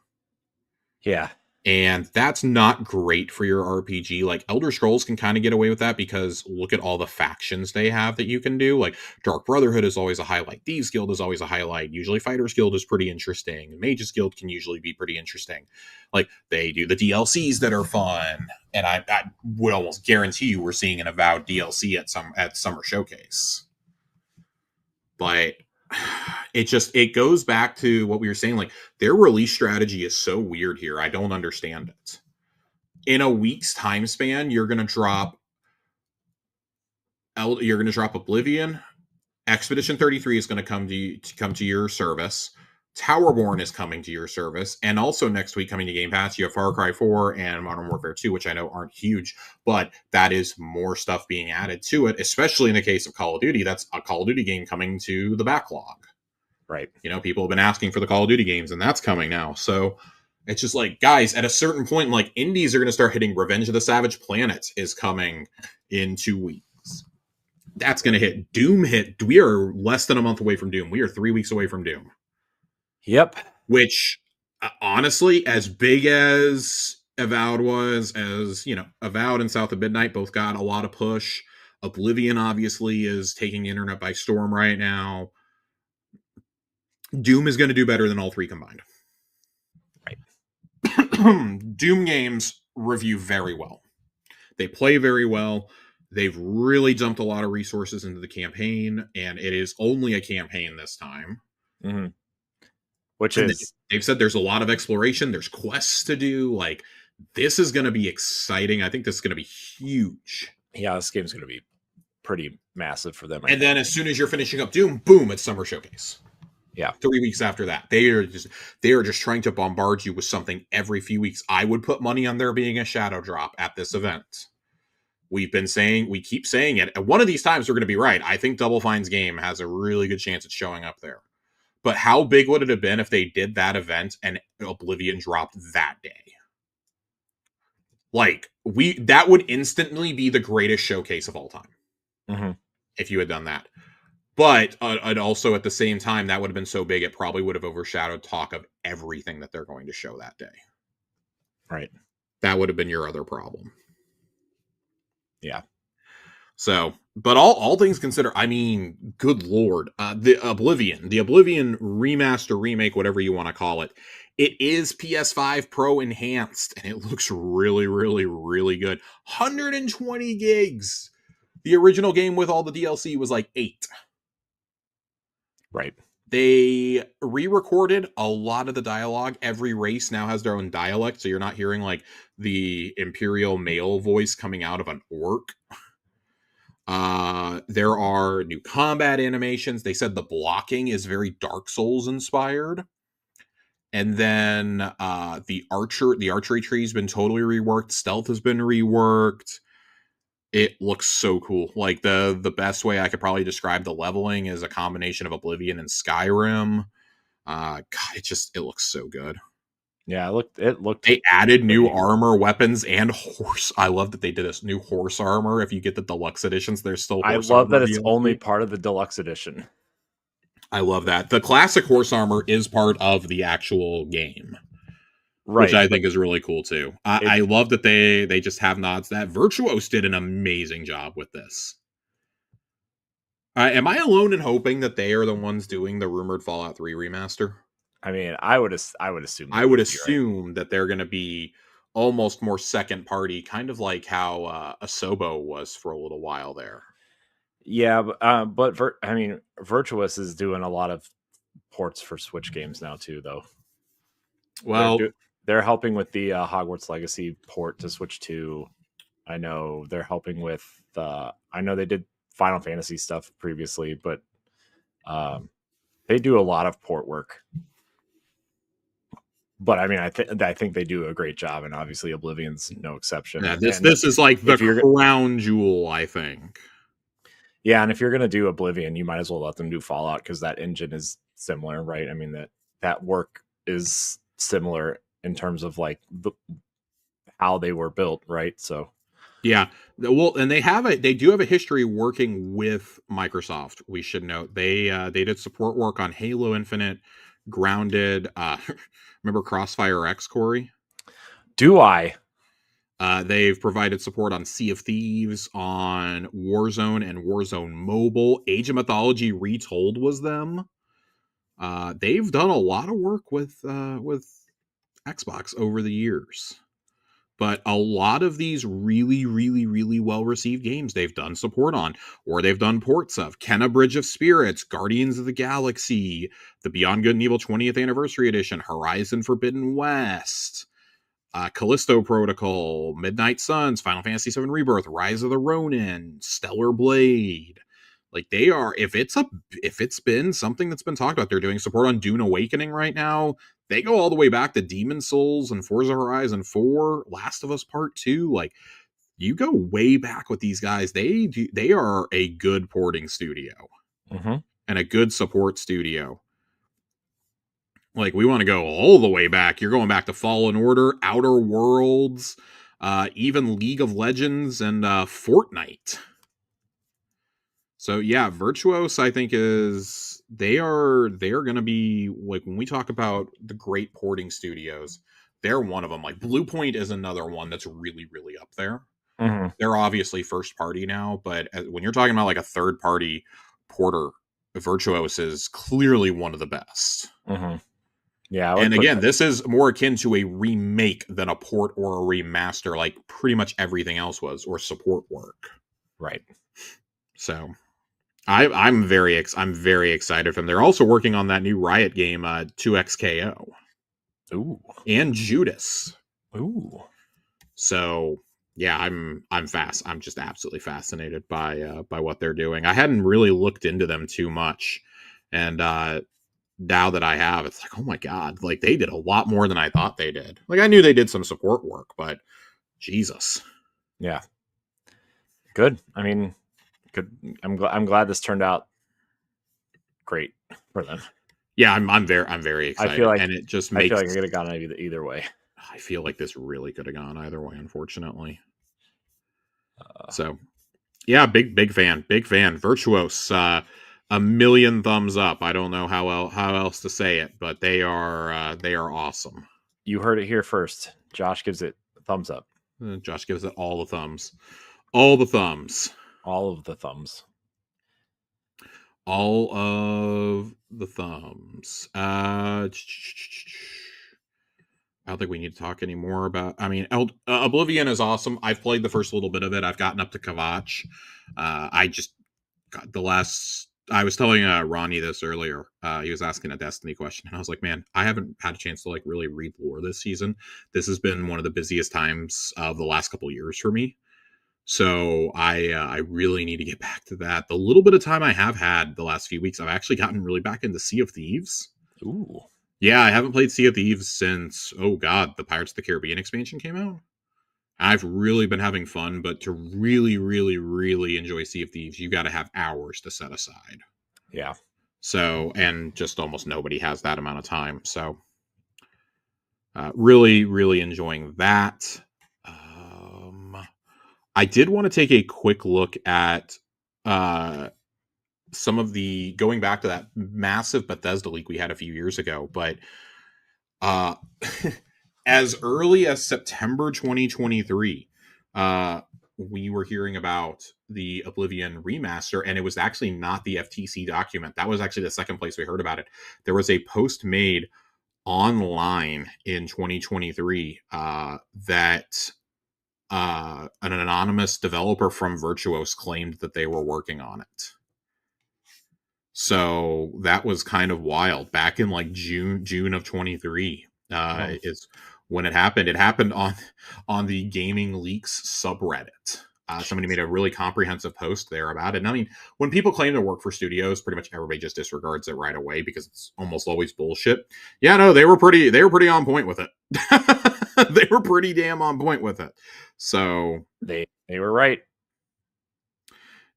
Yeah. And that's not great for your RPG. Like Elder Scrolls can kind of get away with that because look at all the factions they have that you can do. Like Dark Brotherhood is always a highlight. Thieves Guild is always a highlight. Usually Fighters Guild is pretty interesting. Mages Guild can usually be pretty interesting. Like they do the DLCs that are fun. And I would almost guarantee you we're seeing an Avowed DLC at Summer Showcase. But it goes back to what we were saying. Like their release strategy is so weird here. I don't understand it. In a week's time span, you're gonna drop Oblivion. Expedition 33 is going to come to your service. Towerborn is coming to your service, and also next week coming to Game Pass, you have Far Cry 4 and Modern Warfare 2, which I know aren't huge, but that is more stuff being added to it, especially in the case of Call of Duty. That's a Call of Duty game coming to the backlog. Right. People have been asking for the Call of Duty games, and that's coming now. So it's just like, guys, at a certain point, like indies are going to start hitting. Revenge of the Savage Planet is coming in 2 weeks. That's going to hit. Doom hit. We are less than a month away from Doom. We are 3 weeks away from Doom. Yep. Which, honestly, as big as Avowed was, Avowed and South of Midnight both got a lot of push. Oblivion, obviously, is taking the internet by storm right now. Doom is going to do better than all 3 combined. Right. Doom games review very well. They play very well. They've really dumped a lot of resources into the campaign, and it is only a campaign this time. Mm-hmm. They've said there's a lot of exploration. There's quests to do. Like, this is going to be exciting. I think this is going to be huge. Yeah, this game's going to be pretty massive for them. And then as soon as you're finishing up Doom, boom, it's Summer Showcase. Yeah. 3 weeks after that. They are just trying to bombard you with something every few weeks. I would put money on there being a shadow drop at this event. We keep saying it. And one of these times we're going to be right. I think Double Fine's game has a really good chance at showing up there. But how big would it have been if they did that event and Oblivion dropped that day? Like, that would instantly be the greatest showcase of all time. Mm-hmm. If you had done that. But and also at the same time, that would have been so big, it probably would have overshadowed talk of everything that they're going to show that day. Right. That would have been your other problem. Yeah. So, but all things considered, I mean, good Lord, the Oblivion remaster, remake, whatever you want to call it, it is PS5 Pro enhanced, and it looks really, really, really good. 120 gigs. The original game with all the DLC was like 8. Right. They re-recorded a lot of the dialogue. Every race now has their own dialect, so you're not hearing like the Imperial male voice coming out of an orc. There are new combat animations. They said the blocking is very Dark Souls inspired. And then the archery tree has been totally reworked. Stealth has been reworked. It looks so cool. Like the best way I could probably describe the leveling is a combination of Oblivion and Skyrim. God, it looks so good. Yeah, it looked. They added new armor, weapons, and horse. I love that they did this new horse armor. If you get the deluxe editions, there's still horse I love armor that it's DLC. only part of the deluxe edition. I love that. The classic horse armor is part of the actual game. Right, which I think is really cool too. I love that they just have nods. That Virtuos did an amazing job with this. Am I alone in hoping that they are the ones doing the rumored Fallout 3 remaster? I mean, I would assume. That they're going to be almost more second party, kind of like how Asobo was for a little while there. Yeah, but Virtuos is doing a lot of ports for Switch games now too, though. Well, they're helping with the Hogwarts Legacy port to Switch 2. I know they're helping with. I know they did Final Fantasy stuff previously, but they do a lot of port work. But I mean, I think they do a great job, and obviously Oblivion's no exception. Yeah, this is like the crown jewel, I think. Yeah, and if you're gonna do Oblivion, you might as well let them do Fallout because that engine is similar, right? I mean that work is similar in terms of like how they were built, right? So Yeah. Well, and they do have a history working with Microsoft. We should note they did support work on Halo Infinite, Grounded. Remember Crossfire X, Corey? do I? They've provided support on Sea of Thieves, on Warzone and Warzone Mobile. Age of Mythology Retold was them. They've done a lot of work with Xbox over the years. But a lot of these really, really, really well-received games they've done support on, or they've done ports of. Kenna Bridge of Spirits, Guardians of the Galaxy, the Beyond Good and Evil 20th Anniversary Edition, Horizon Forbidden West, Callisto Protocol, Midnight Suns, Final Fantasy VII Rebirth, Rise of the Ronin, Stellar Blade. Like they are, if it's been something that's been talked about, they're doing support on Dune Awakening right now. They go all the way back to Demon Souls and Forza Horizon 4, Last of Us Part 2. Like you go way back with these guys. They are a good porting studio and a good support studio. Like we want to go all the way back. You're going back to Fallen Order, Outer Worlds, even League of Legends and Fortnite. So yeah, Virtuos, I think they're going to be like when we talk about the great porting studios, they're one of them. Like Bluepoint is another one that's really, really up there. Mm-hmm. They're obviously first party now, but when you're talking about like a third party porter, Virtuos is clearly one of the best. Mm-hmm. Yeah, and again, this is more akin to a remake than a port or a remaster, like pretty much everything else was, or support work. Right. So I'm very excited for them. They're also working on that new Riot game, 2XKO. Ooh. And Judas. Ooh. So yeah, I'm just absolutely fascinated by what they're doing. I hadn't really looked into them too much, and now that I have, it's like, oh my god, like they did a lot more than I thought they did. Like I knew they did some support work, but Jesus. Yeah. Good. I mean, good. I'm glad this turned out great for them. Yeah, I'm very excited. I feel like, and it just makes. I feel like it could have gone either way. I feel like this really could have gone either way, unfortunately. So, yeah, big fan. Virtuos, a million thumbs up. I don't know how else to say it, but they are awesome. You heard it here first. Josh gives it a thumbs up. Josh gives it all the thumbs. All the thumbs. All of the thumbs. All of the thumbs. I don't think we need to talk anymore about. I mean, Oblivion is awesome. I've played the first little bit of it. I've gotten up to Kavach. I just got the last. I was telling Ronnie this earlier. He was asking a Destiny question, and I was like, "Man, I haven't had a chance to like really read lore this season. This has been one of the busiest times of the last couple of years for me. So I really need to get back to that. The little bit of time I have had the last few weeks, I've actually gotten really back into Sea of Thieves. Ooh. Yeah, I haven't played Sea of Thieves since, oh god, the Pirates of the Caribbean expansion came out. I've really been having fun, but to really, really, really enjoy Sea of Thieves, you got to have hours to set aside. Yeah. So, and just almost nobody has that amount of time. So, really, really enjoying that. I did want to take a quick look at some of the going back to that massive Bethesda leak we had a few years ago, but as early as September 2023, we were hearing about the Oblivion remaster, and it was actually not the FTC document. That was actually the second place we heard about it. There was a post made online in 2023 that an anonymous developer from Virtuos claimed that they were working on it. So that was kind of wild. Back in like June of 23 is when it happened. It happened on the Gaming Leaks subreddit. Somebody made a really comprehensive post there about it. And I mean, when people claim to work for studios, pretty much everybody just disregards it right away because it's almost always bullshit. Yeah, no, they were pretty on point with it. They were pretty damn on point with it. So they were right.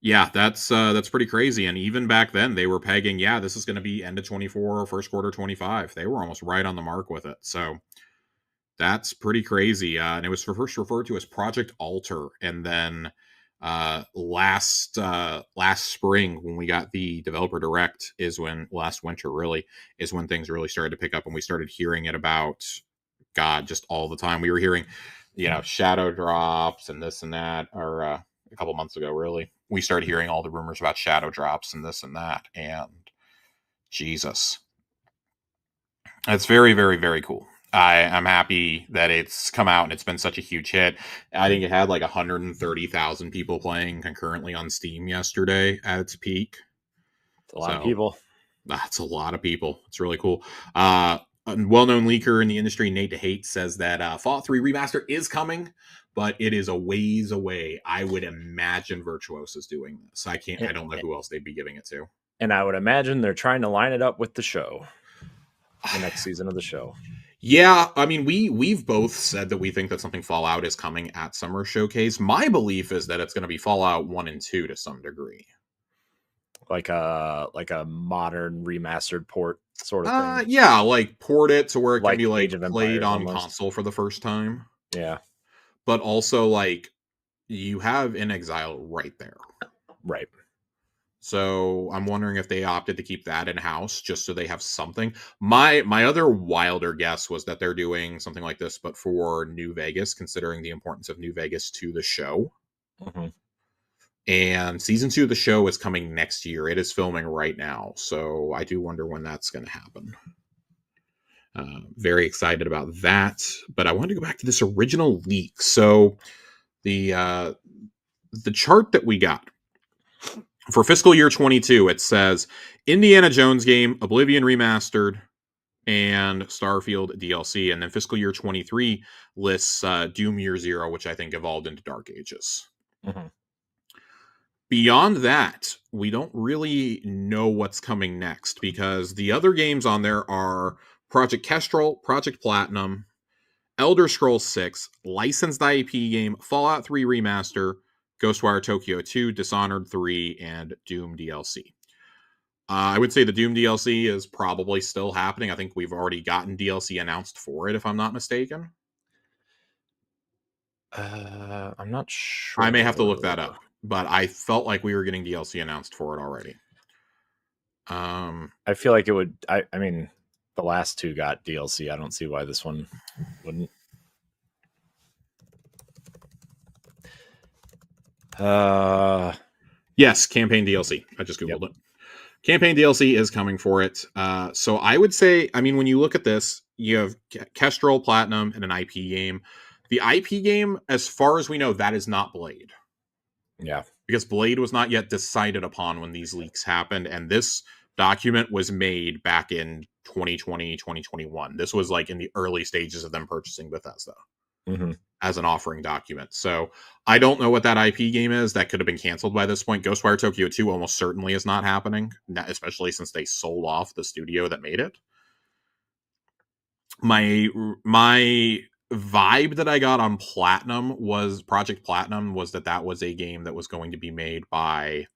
Yeah, that's pretty crazy. And even back then, they were pegging, yeah, this is going to be end of 24 or first quarter 25. They were almost right on the mark with it. So That's pretty crazy. And it was first referred to as Project Alter, and then last spring when we got the developer direct is when last winter really is when things really started to pick up, and we started hearing it about God just all the time. We were hearing, shadow drops and this and that, or a couple months ago, really, we started hearing all the rumors about shadow drops and this and that, and Jesus, it's very, very, very cool. I'm happy that it's come out and it's been such a huge hit. I think it had like 130,000 people playing concurrently on Steam yesterday at its peak. It's a lot of people. That's a lot of people. It's really cool. A well-known leaker in the industry, Nate DeHate, says that Fallout 3 Remaster is coming, but it is a ways away. I would imagine Virtuos is doing this. I don't know who else they'd be giving it to. And I would imagine they're trying to line it up with the show. The next season of the show. Yeah, I mean, we've both said that we think that something Fallout is coming at Summer Showcase. My belief is that it's going to be Fallout 1 and 2 to some degree. Like a modern remastered port sort of thing. Yeah, like port it to where it like can be like Age of played Empires on almost. console for the first time. Yeah. But also like you have In Exile right there. Right. So I'm wondering if they opted to keep that in-house just so they have something. My other wilder guess was that they're doing something like this, but for New Vegas, considering the importance of New Vegas to the show. Mm-hmm. And season 2 of the show is coming next year. It is filming right now. So I do wonder when that's going to happen. Very excited about that. But I wanted to go back to this original leak. So the chart that we got for fiscal year 22, it says Indiana Jones game, Oblivion Remastered, and Starfield DLC. And then fiscal year 23 lists Doom Year Zero, which I think evolved into Dark Ages. Mm-hmm. Beyond that, we don't really know what's coming next, because the other games on there are Project Kestrel, Project Platinum, Elder Scrolls 6, licensed IP game, Fallout 3 Remaster, Ghostwire Tokyo 2, Dishonored 3, and Doom DLC. I would say the Doom DLC is probably still happening. I think we've already gotten DLC announced for it, if I'm not mistaken. I'm not sure. I may have to look that up, but I felt like we were getting DLC announced for it already. I feel like it would. I mean, the last two got DLC. I don't see why this one wouldn't. Yes, campaign DLC. I just Googled it. Campaign DLC is coming for it. So I would say, I mean, when you look at this, you have Kestrel, Platinum, and an IP game. The IP game, as far as we know, that is not Blade. Yeah. Because Blade was not yet decided upon when these leaks happened, and this document was made back in 2020, 2021. This was like in the early stages of them purchasing Bethesda. Mm-hmm. As an offering document. So I don't know what that IP game is. That could have been canceled by this point. Ghostwire Tokyo 2 almost certainly is not happening, especially since they sold off the studio that made it. My vibe that I got on Platinum was Project Platinum was that was a game that was going to be made by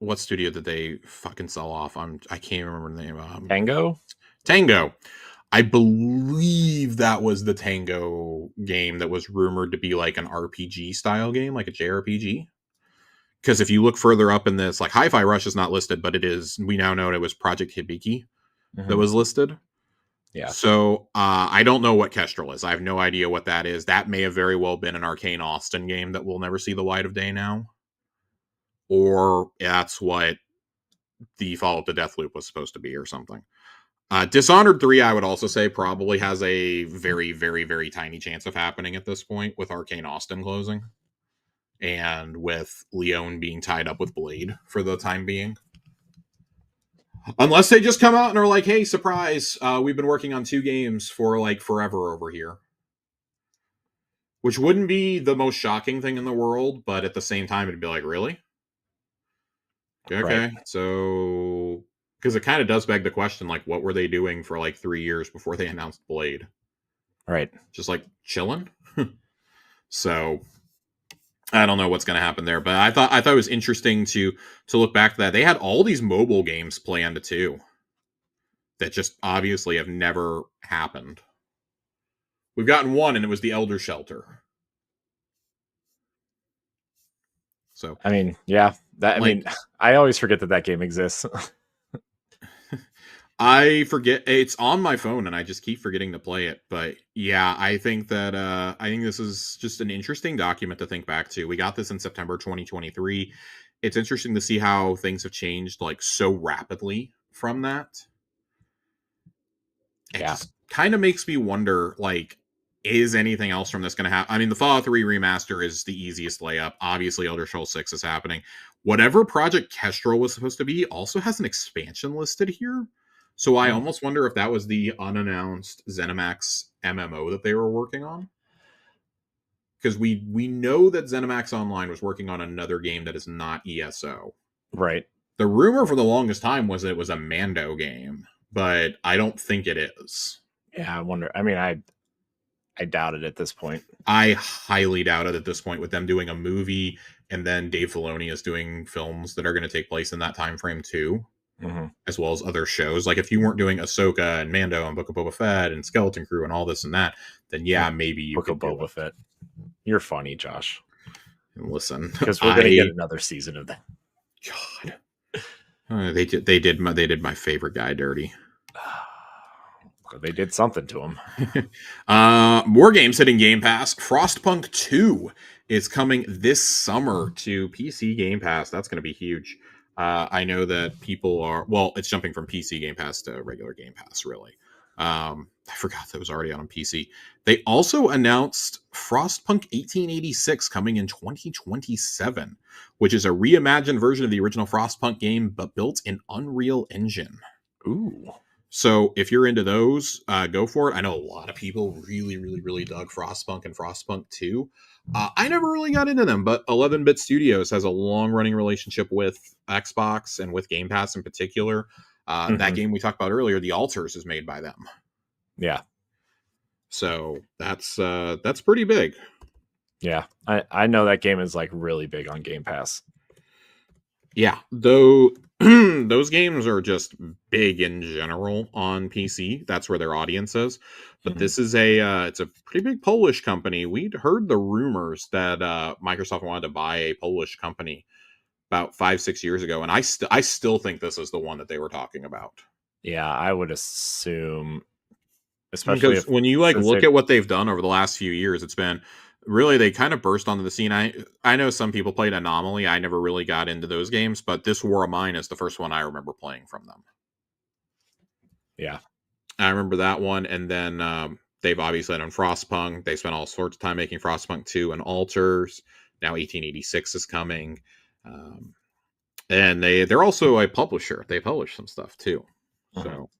what studio did they fucking sell off? I can't remember the name. Tango. I believe that was the Tango game that was rumored to be like an RPG style game, like a JRPG. Because if you look further up in this, like Hi-Fi Rush is not listed, but it is, we now know it was Project Hibiki that was listed. Yeah. So I don't know what Kestrel is. I have no idea what that is. That may have very well been an Arcane Austin game that will never see the light of day now. Or that's what the Follow Up to Deathloop was supposed to be or something. Dishonored 3, I would also say, probably has a very, very, very tiny chance of happening at this point with Arcane Austin closing. And with Leon being tied up with Blade for the time being. Unless they just come out and are like, hey, surprise, we've been working on 2 games for like forever over here. Which wouldn't be the most shocking thing in the world, but at the same time, it'd be like, really? Okay, right. So... Because it kind of does beg the question, like, what were they doing for like 3 years before they announced Blade? Right. Just like chilling? So I don't know what's going to happen there, but I thought it was interesting to look back to that. They had all these mobile games planned too that just obviously have never happened. We've gotten one, and it was the Elder Shelter. So I mean, yeah, I always forget that game exists. I forget, it's on my phone and I just keep forgetting to play it. But yeah, I think this is just an interesting document to think back to. We got this in September 2023. It's interesting to see how things have changed like so rapidly from that. It just kind of makes me wonder, like, is anything else from this going to happen? I mean, the Fallout 3 remaster is the easiest layup. Obviously, Elder Scrolls 6 is happening. Whatever Project Kestrel was supposed to be also has an expansion listed here. So I almost wonder if that was the unannounced ZeniMax MMO that they were working on. Because we know that ZeniMax Online was working on another game that is not ESO. Right. The rumor for the longest time was that it was a Mando game, but I don't think it is. Yeah, I wonder. I mean, I doubt it at this point. I highly doubt it at this point, with them doing a movie and then Dave Filoni is doing films that are going to take place in that time frame too, as well as other shows. Like if you weren't doing Ahsoka and Mando and Book of Boba Fett and Skeleton Crew and all this and that, then yeah, maybe you Book could of Boba Fett. You're funny, Josh. Listen, because we're going to get another season of that. God, they did my favorite guy dirty. They did something to him. More games hitting Game Pass. Frostpunk 2 is coming this summer to PC Game Pass. That's going to be huge. I know that people are... Well, it's jumping from PC Game Pass to regular Game Pass, really. I forgot that was already out on PC. They also announced Frostpunk 1886 coming in 2027, which is a reimagined version of the original Frostpunk game, but built in Unreal Engine. Ooh. So if you're into those, go for it. I know a lot of people really, really, really dug Frostpunk and Frostpunk 2. I never really got into them, but 11-Bit Studios has a long-running relationship with Xbox and with Game Pass in particular. That game we talked about earlier, The Altars, is made by them. Yeah. So that's pretty big. Yeah. I know that game is like really big on Game Pass. Yeah, though those games are just big in general on PC. That's where their audience is. But this is it's a pretty big Polish company. We'd heard the rumors that Microsoft wanted to buy a Polish company about 5-6 years ago, and I still think this is the one that they were talking about. Yeah, I would assume, especially because when you look at what they've done over the last few years, it's been really, they kind of burst onto the scene. I know some people played Anomaly. I never really got into those games, but this War of Mine is the first one I remember playing from them. Yeah, I remember that one, and then they've obviously done Frostpunk. They spent all sorts of time making Frostpunk 2 and Altars. Now 1886 is coming, and they're also a publisher. They publish some stuff too. So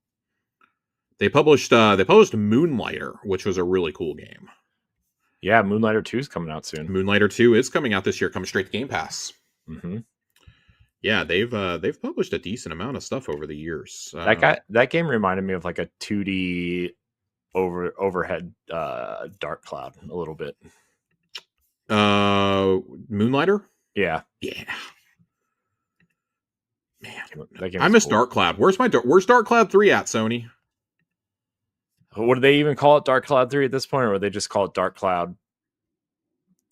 they published Moonlighter, which was a really cool game. Yeah, Moonlighter 2 is coming out soon. Moonlighter 2 is coming out this year, coming straight to Game Pass. Yeah, they've published a decent amount of stuff over the years. That game reminded me of like a 2D overhead dark cloud a little bit. Moonlighter? Yeah. Yeah. Man, I miss Dark Cloud. Where's Dark Cloud 3 at, Sony? What do they even call it, Dark Cloud 3 at this point, or would they just call it Dark Cloud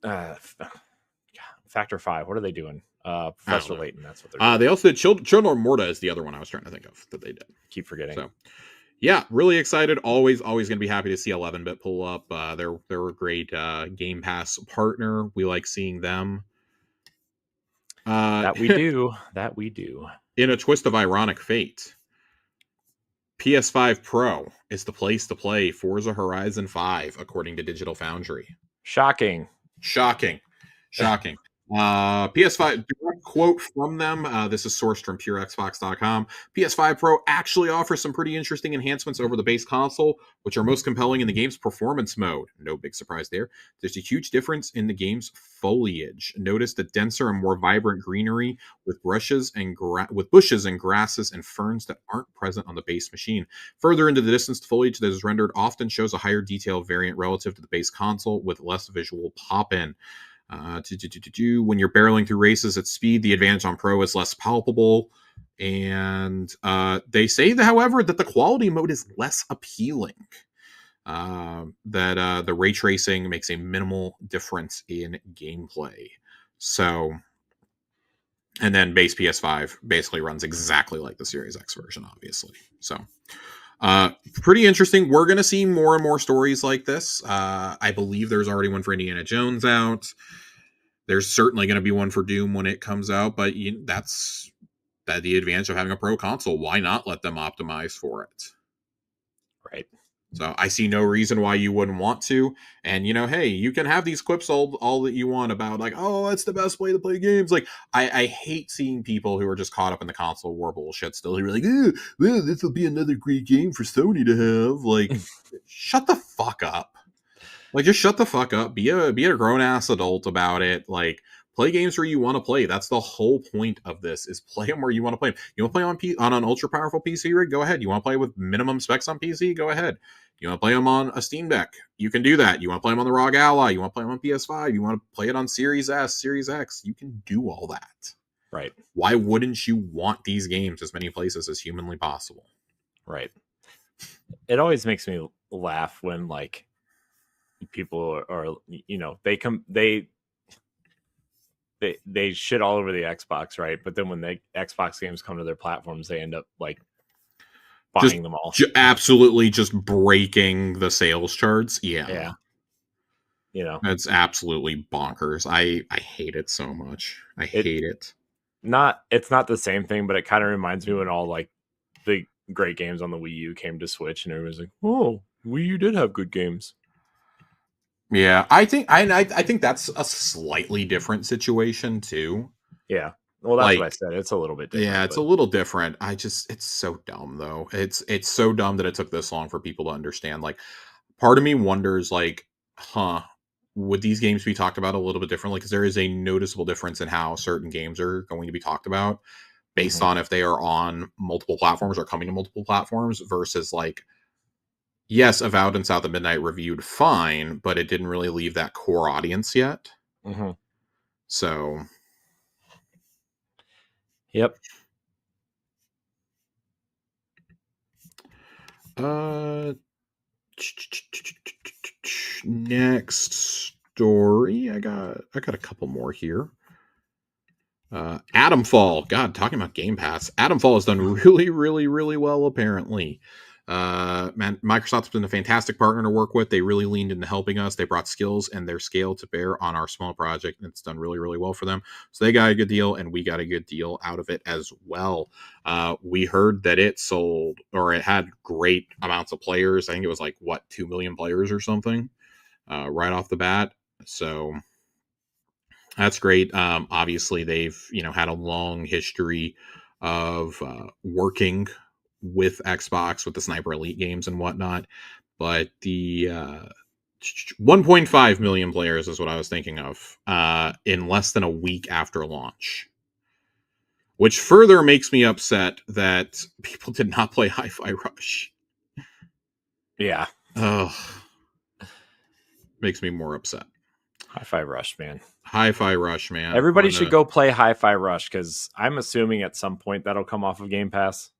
Factor 5? What are they doing? Professor Layton, that's what they're doing. They also did Children of Morta is the other one I was trying to think of that they did. Keep forgetting. So, yeah, really excited. Always going to be happy to see 11-Bit pull up. They're a great Game Pass partner. We like seeing them. That we do. That we do. In a twist of ironic fate, PS5 Pro is the place to play Forza Horizon 5, according to Digital Foundry. Shocking. PS5, direct quote from them. This is sourced from purexbox.com. PS5 Pro actually offers some pretty interesting enhancements over the base console, which are most compelling in the game's performance mode. No big surprise there. There's a huge difference in the game's foliage. Notice the denser and more vibrant greenery with bushes and grasses and ferns that aren't present on the base machine. Further into the distance, the foliage that is rendered often shows a higher detail variant relative to the base console with less visual pop-in. When you're barreling through races at speed, the advantage on Pro is less palpable. And they say, however, that the quality mode is less appealing. That the ray tracing makes a minimal difference in gameplay. So, and then base PS5 basically runs exactly like the Series X version, obviously. So, pretty interesting. We're going to see more and more stories like this. I believe there's already one for Indiana Jones out. There's certainly going to be one for Doom when it comes out, but that's the advantage of having a pro console. Why not let them optimize for it? Right. So I see no reason why you wouldn't want to. And hey, you can have these clips all that you want about like, oh, it's the best way to play games. Like I hate seeing people who are just caught up in the console war bullshit still, who are like, well, this will be another great game for Sony to have. Like, shut the fuck up. Like, just shut the fuck up. Be a grown ass adult about it. Like, play games where you want to play. That's the whole point of this: is play them where you want to play them. You want to play on an ultra powerful PC rig? Go ahead. You want to play with minimum specs on PC? Go ahead. You want to play them on a Steam Deck? You can do that. You want to play them on the ROG Ally? You want to play them on PS5? You want to play it on Series S, Series X? You can do all that. Right. Why wouldn't you want these games as many places as humanly possible? Right. It always makes me laugh when like people are they shit all over the Xbox, right? But then when the Xbox games come to their platforms, they end up like buying them all. Absolutely just breaking the sales charts. Yeah. It's absolutely bonkers. I hate it so much. I hate it. It's not the same thing, but it kind of reminds me when all like the great games on the Wii U came to Switch and everyone's like, oh, Wii U did have good games. Yeah, I think that's a slightly different situation too. Yeah. Well, that's what I said. It's a little bit different. Yeah, it's a little different. It's so dumb though. It's so dumb that it took this long for people to understand. Like, part of me wonders, like, would these games be talked about a little bit differently? Because there is a noticeable difference in how certain games are going to be talked about based on if they are on multiple platforms or coming to multiple platforms versus like, yes, Avowed and South of Midnight reviewed fine, but it didn't really leave that core audience yet. So, yep. Next story. I got a couple more here. Adamfall. God, talking about Game Pass. Adamfall has done really, really, really well, apparently. Man, Microsoft's been a fantastic partner to work with. They really leaned into helping us. They brought skills and their scale to bear on our small project, and it's done really, really well for them. So they got a good deal, and we got a good deal out of it as well. We heard that it sold, or it had great amounts of players. I think it was like, 2 million players or something, right off the bat. So that's great. Obviously, they've had a long history of working with Xbox with the Sniper Elite games and whatnot, but the 1.5 million players is what I was thinking of in less than a week after launch, which further makes me upset that people did not play Hi-Fi Rush. Yeah. Ugh. Makes me more upset. Hi-Fi Rush, man. Hi-Fi Rush, man. Everybody should go play Hi-Fi Rush, because I'm assuming at some point that'll come off of Game Pass.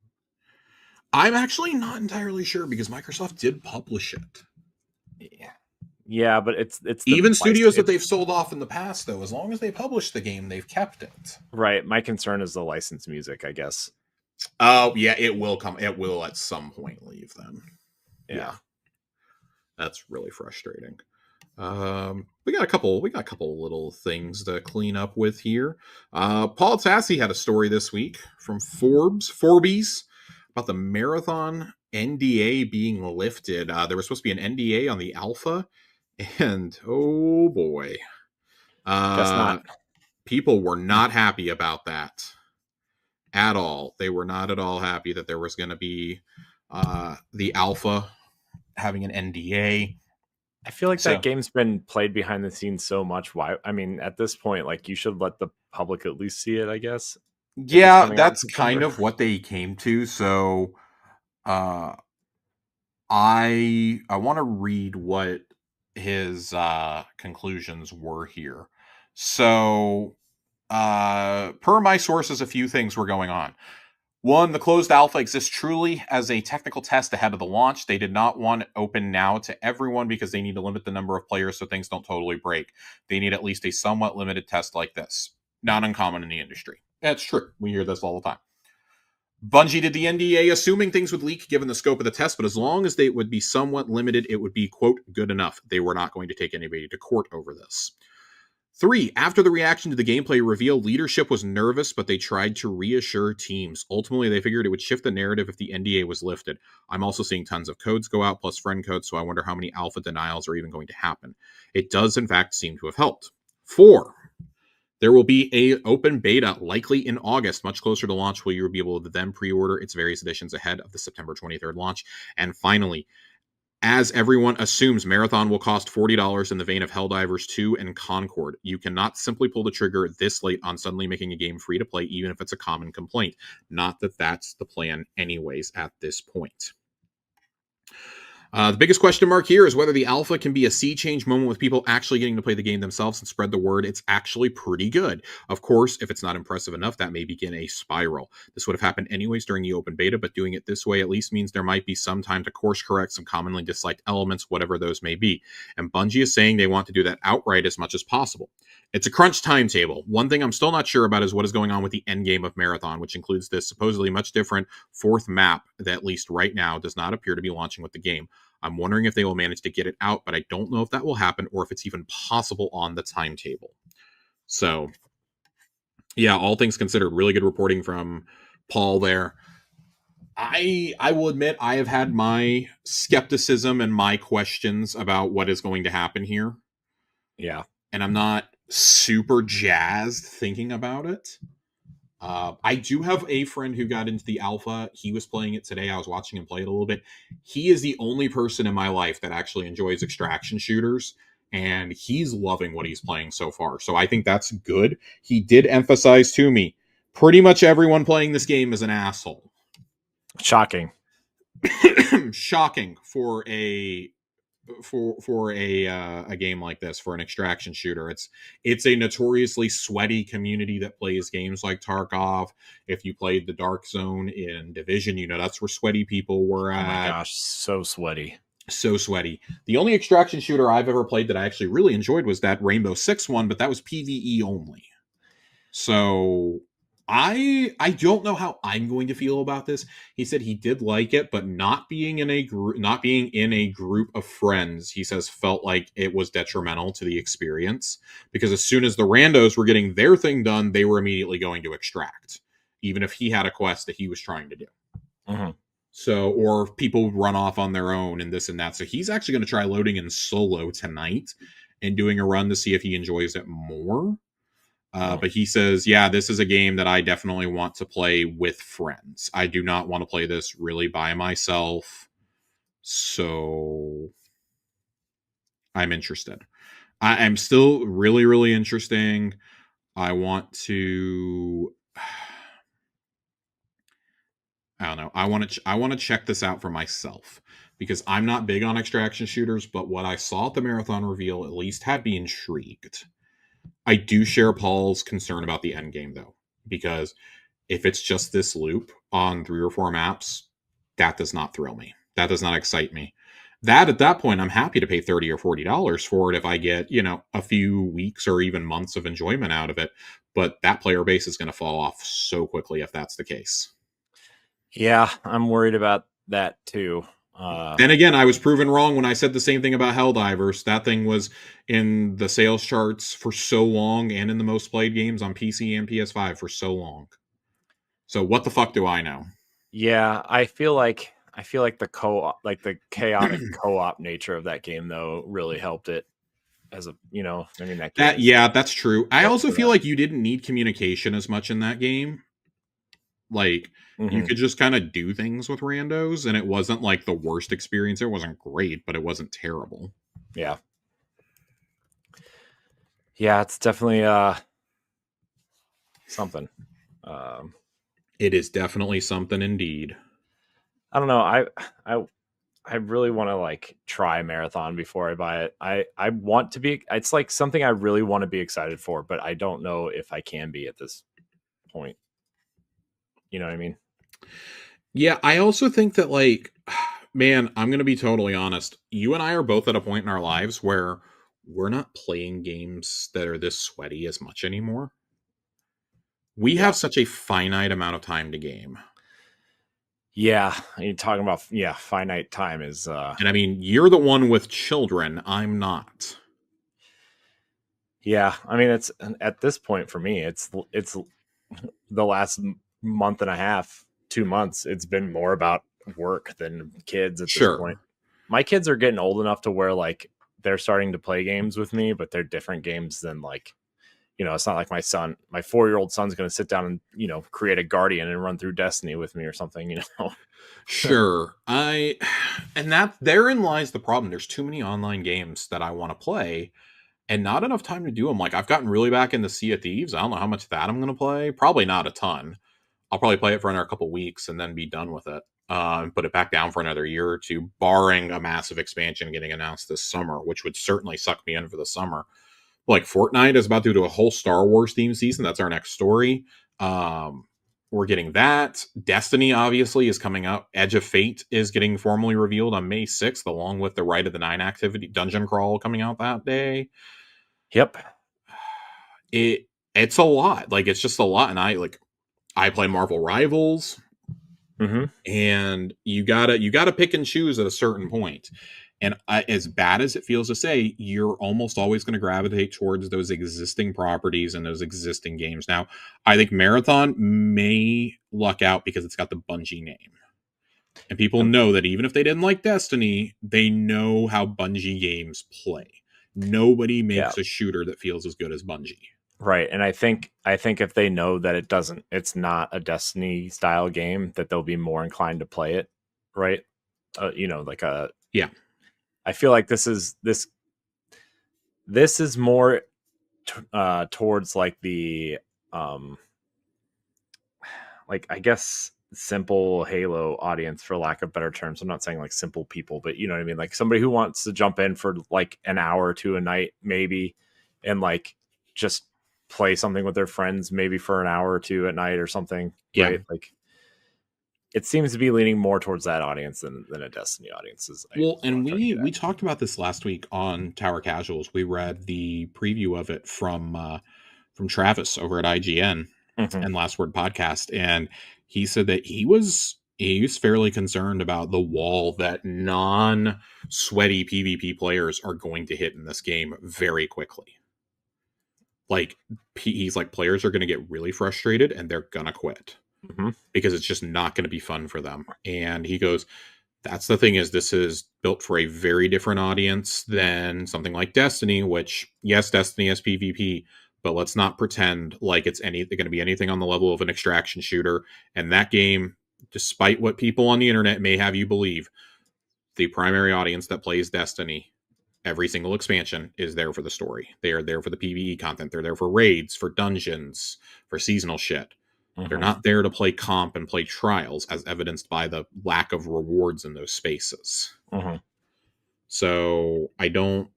I'm actually not entirely sure, because Microsoft did publish it. Yeah, but it's even studios that they've sold off in the past, though, as long as they publish the game, they've kept it. Right. My concern is the licensed music, I guess. Oh, yeah, it will come. It will at some point leave them. Yeah. That's really frustrating. We got a couple little things to clean up with here. Paul Tassi had a story this week from Forbes about the marathon NDA being lifted. There was supposed to be an NDA on the alpha, and oh boy, guess not. People were not happy about that at all. They were not at all happy that there was going to be the alpha having an NDA. I feel like that game's been played behind the scenes so much. Why? I mean, at this point, like, you should let the public at least see it, I guess. Yeah, that's kind of what they came to. So, I want to read what his conclusions were here. So, per my sources, a few things were going on. One, the closed alpha exists truly as a technical test ahead of the launch. They did not want it open now to everyone because they need to limit the number of players so things don't totally break. They need at least a somewhat limited test like this. Not uncommon in the industry. That's true. We hear this all the time. Bungie did the NDA assuming things would leak given the scope of the test, but as long as they would be somewhat limited, it would be, quote, good enough. They were not going to take anybody to court over this. 3, after the reaction to the gameplay reveal, leadership was nervous, but they tried to reassure teams. Ultimately, they figured it would shift the narrative if the NDA was lifted. I'm also seeing tons of codes go out, plus friend codes, so I wonder how many alpha denials are even going to happen. It does, in fact, seem to have helped. 4, there will be a open beta likely in August, much closer to launch, where you will be able to then pre-order its various editions ahead of the September 23rd launch. And finally, as everyone assumes, Marathon will cost $40 in the vein of Helldivers 2 and Concord. You cannot simply pull the trigger this late on suddenly making a game free to play, even if it's a common complaint. Not that that's the plan anyways at this point. The biggest question mark here is whether the alpha can be a sea change moment with people actually getting to play the game themselves and spread the word. It's actually pretty good. Of course, if it's not impressive enough, that may begin a spiral. This would have happened anyways during the open beta, but doing it this way at least means there might be some time to course correct some commonly disliked elements, whatever those may be. And Bungie is saying they want to do that outright as much as possible. It's a crunch timetable. One thing I'm still not sure about is what is going on with the endgame of Marathon, which includes this supposedly much different fourth map that at least right now does not appear to be launching with the game. I'm wondering if they will manage to get it out, but I don't know if that will happen or if it's even possible on the timetable. So, yeah, all things considered, really good reporting from Paul there. I will admit I have had my skepticism and my questions about what is going to happen here. Yeah. And I'm not super jazzed thinking about it. I do have a friend who got into the alpha. He was playing it today. I was watching him play it a little bit. He is the only person in my life that actually enjoys extraction shooters, and he's loving what he's playing so far. So I think that's good. He did emphasize to me, pretty much everyone playing this game is an asshole. Shocking. Shocking for a game like this, for an extraction shooter. It's a notoriously sweaty community that plays games like Tarkov. If you played the Dark Zone in Division, you know that's where sweaty people were at. Oh my gosh, so sweaty. So sweaty. The only extraction shooter I've ever played that I actually really enjoyed was that Rainbow Six one, but that was PvE only. So I don't know how I'm going to feel about this. He said he did like it, but not being in a group of friends, he says felt like it was detrimental to the experience, because as soon as the randos were getting their thing done, they were immediately going to extract, even if he had a quest that he was trying to do. Mm-hmm. So, or people would run off on their own and this and that. So he's actually going to try loading in solo tonight and doing a run to see if he enjoys it more. But he says, yeah, this is a game that I definitely want to play with friends. I do not want to play this really by myself. So I'm interested. I'm still really, really interesting. I want to, I don't know. I want to check this out for myself, because I'm not big on extraction shooters, but what I saw at the marathon reveal at least had me intrigued. I do share Paul's concern about the end game, though, because if it's just this loop on 3 or 4 maps, that does not thrill me. That does not excite me. That, at that point, I'm happy to pay $30 or $40 for it if I get, a few weeks or even months of enjoyment out of it. But that player base is going to fall off so quickly if that's the case. Yeah, I'm worried about that too. Then again, I was proven wrong when I said the same thing about Helldivers. That thing was in the sales charts for so long, and in the most played games on PC and PS5 for so long. So what the fuck do I know? Yeah, I feel like the co-op, like the chaotic co-op nature of that game, though, really helped it. As a, I mean, that's true. I also feel like you didn't need communication as much in that game. Like, you could just kind of do things with randos, and it wasn't like the worst experience. It wasn't great, but it wasn't terrible. Yeah. Yeah, it's definitely something. It is definitely something indeed. I don't know. I really want to try Marathon before I buy it. I want to be. It's like something I really want to be excited for, but I don't know if I can be at this point. You know what I mean? Yeah, I also think that, like, man, I'm going to be totally honest. You and I are both at a point in our lives where we're not playing games that are this sweaty as much anymore. We Yeah. have such a finite amount of time to game. Yeah. You're talking about, yeah, finite time is, And I mean, you're the one with children. I'm not. yeah. I mean, it's at this point for me, it's the last month and a half, 2 months. It's been more about work than kids at this point. Sure. My kids are getting old enough to where like they're starting to play games with me, but they're different games than like, it's not like my 4-year-old son's going to sit down and, create a guardian and run through Destiny with me or something. Sure. And that therein lies the problem. There's too many online games that I want to play and not enough time to do them. Like, I've gotten really back into Sea of Thieves. I don't know how much of that I'm going to play. Probably not a ton. I'll probably play it for another couple weeks and then be done with it. And put it back down for another year or two, barring a massive expansion getting announced this summer, which would certainly suck me in for the summer. Like, Fortnite is about to do a whole Star Wars themed season. That's our next story. We're getting that. Destiny obviously is coming up. Edge of Fate is getting formally revealed on May 6th, along with the Rite of the Nine activity dungeon crawl coming out that day. Yep. It's a lot. Like, it's just a lot. And I play Marvel Rivals, Mm-hmm. and you gotta pick and choose at a certain point. And as bad as it feels to say, you're almost always going to gravitate towards those existing properties and those existing games. Now, I think Marathon may luck out because it's got the Bungie name. And people know that even if they didn't like Destiny, they know how Bungie games play. Nobody Yeah. makes a shooter that feels as good as Bungie. Right. And I think if they know that it's not a Destiny style game, that they'll be more inclined to play it. Right. Like a, Yeah. I feel like this is more towards like the like, I guess, simple Halo audience, for lack of better terms. I'm not saying like simple people, but you know what I mean? Like somebody who wants to jump in for like an hour or two a night, maybe, and like just play something with their friends, maybe for an hour or two at night or something. Yeah. Right. Like, it seems to be leaning more towards that audience than a Destiny audience. Well, and we talked about this last week on Tower Casuals. We read the preview of it from Travis over at IGN Mm-hmm. and Last Word Podcast, and he said that he was fairly concerned about the wall that non-sweaty PvP players are going to hit in this game very quickly. Like, he's like, players are going to get really frustrated and they're gonna quit. Mm-hmm. Because it's just not going to be fun for them. And he goes, that's the thing, is this is built for a very different audience than something like Destiny, which, yes, Destiny has PvP, but let's not pretend like it's going to be anything on the level of an extraction shooter. And that game, despite what people on the internet may have you believe, the primary audience that plays Destiny, every single expansion, is there for the story. They are there for the PvE content. They're there for raids, for dungeons, for seasonal shit. Mm-hmm. They're not there to play comp and play trials, as evidenced by the lack of rewards in those spaces. Mm-hmm. So I don't.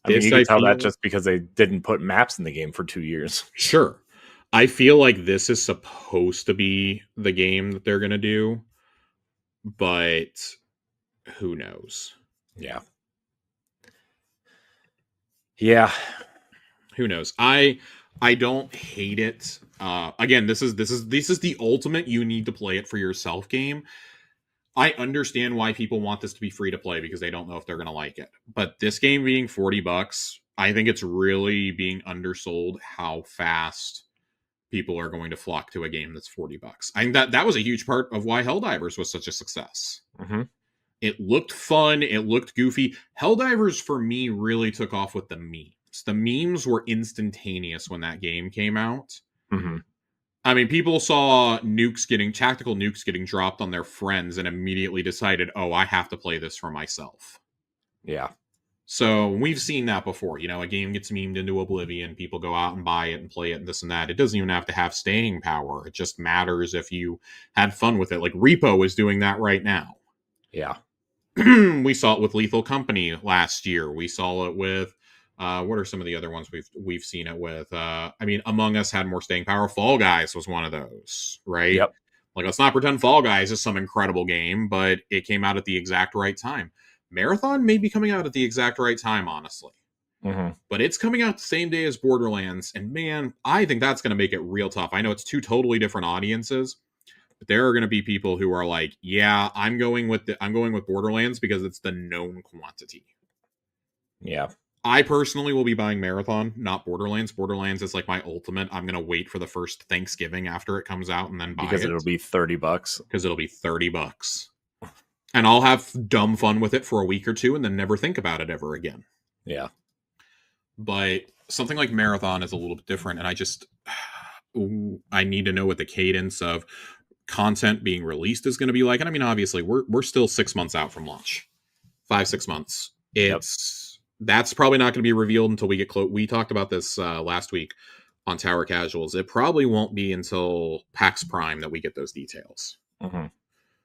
I mean, you can tell that just because they didn't put maps in the game for 2 years. Sure. I feel like this is supposed to be the game that they're going to do, but who knows? Yeah. Yeah. Who knows? I don't hate it. Again, this is the ultimate you need to play it for yourself game. I understand why people want this to be free to play because they don't know if they're going to like it. But this game being $40, I think it's really being undersold how fast people are going to flock to a game that's $40. I think that was a huge part of why Helldivers was such a success. Mm-hmm. It looked fun. It looked goofy. Helldivers, for me, really took off with the memes. The memes were instantaneous when that game came out. Mm-hmm. I mean, people saw tactical nukes getting dropped on their friends and immediately decided, oh, I have to play this for myself. Yeah. So we've seen that before. A game gets memed into oblivion. People go out and buy it and play it and this and that. It doesn't even have to have staying power. It just matters if you had fun with it. Like Repo is doing that right now. Yeah. We saw it with Lethal Company last year. We saw it with what are some of the other ones we've seen it with? I mean, Among Us had more staying power. Fall Guys was one of those, right? Yep. Like, let's not pretend Fall Guys is some incredible game, but it came out at the exact right time. Marathon may be coming out at the exact right time, honestly. Mm-hmm. But it's coming out the same day as Borderlands, and man, I think that's going to make it real tough. I know it's two totally different audiences, but there are going to be people who are like, "Yeah, I'm going with Borderlands because it's the known quantity." Yeah. I personally will be buying Marathon, not Borderlands. Borderlands is like my ultimate. I'm going to wait for the first Thanksgiving after it comes out and then buy it. Because it'll be $30. Because it'll be $30. And I'll have dumb fun with it for a week or two and then never think about it ever again. Yeah. But something like Marathon is a little bit different, and I need to know what the cadence of content being released is going to be like. And I mean, obviously, we're still 6 months out from launch, 5-6 months. That's probably not going to be revealed until we get close. We talked about this last week on Tower Casuals. It probably won't be until PAX Prime that we get those details,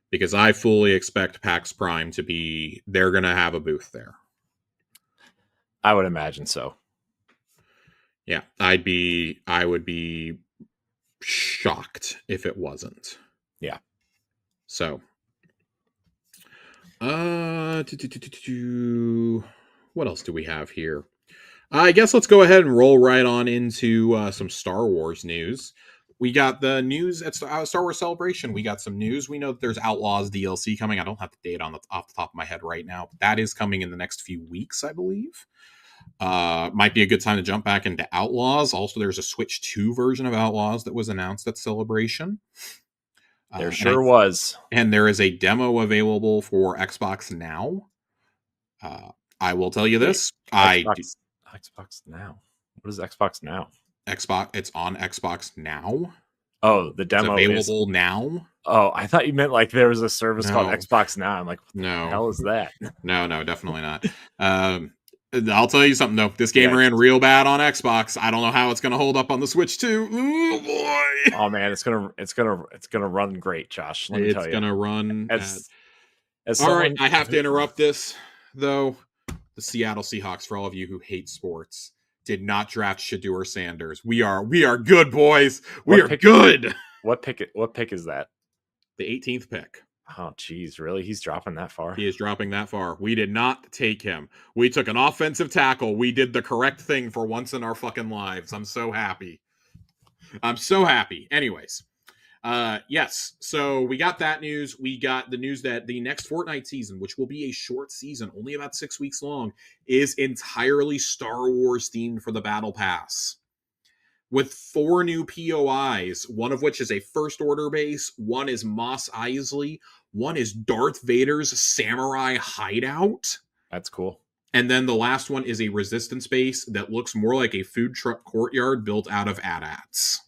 because I fully expect PAX Prime to be. They're going to have a booth there. I would imagine so. Yeah, I would be shocked if it wasn't. Yeah. So, what else do we have here? I guess let's go ahead and roll right on into some Star Wars news. We got the news at Star Wars Celebration. We got some news. We know that there's Outlaws DLC coming. I don't have the date off the top of my head right now, but that is coming in the next few weeks, I believe. Might be a good time to jump back into Outlaws. Also, there's a Switch 2 version of Outlaws that was announced at Celebration. There sure was. And there is a demo available for Xbox Now. I will tell you this. Xbox Now. What is Xbox Now? It's on Xbox Now. Oh, the demo is available now. Oh, I thought you meant like there was a service called Xbox Now. I'm like, what the hell is that? No, definitely not. I'll tell you something though. This game ran real bad on Xbox. I don't know how it's going to hold up on the Switch too. Oh boy! Oh man, it's gonna run great, Josh. Let me tell you, it's gonna run. All right, I have to interrupt this though. The Seattle Seahawks, for all of you who hate sports, did not draft Shedeur Sanders. We are good, boys. We are good. What pick is that? The 18th pick. Oh, geez, really? He's dropping that far? He is dropping that far. We did not take him. We took an offensive tackle. We did the correct thing for once in our fucking lives. I'm so happy. Anyways, yes. So we got that news. We got the news that the next Fortnite season, which will be a short season, only about 6 weeks long, is entirely Star Wars themed for the Battle Pass. With 4 new POIs, one of which is a First Order base, one is Mos Eisley, one is Darth Vader's samurai hideout. That's cool. And then the last one is a Resistance base that looks more like a food truck courtyard built out of AT-ATs.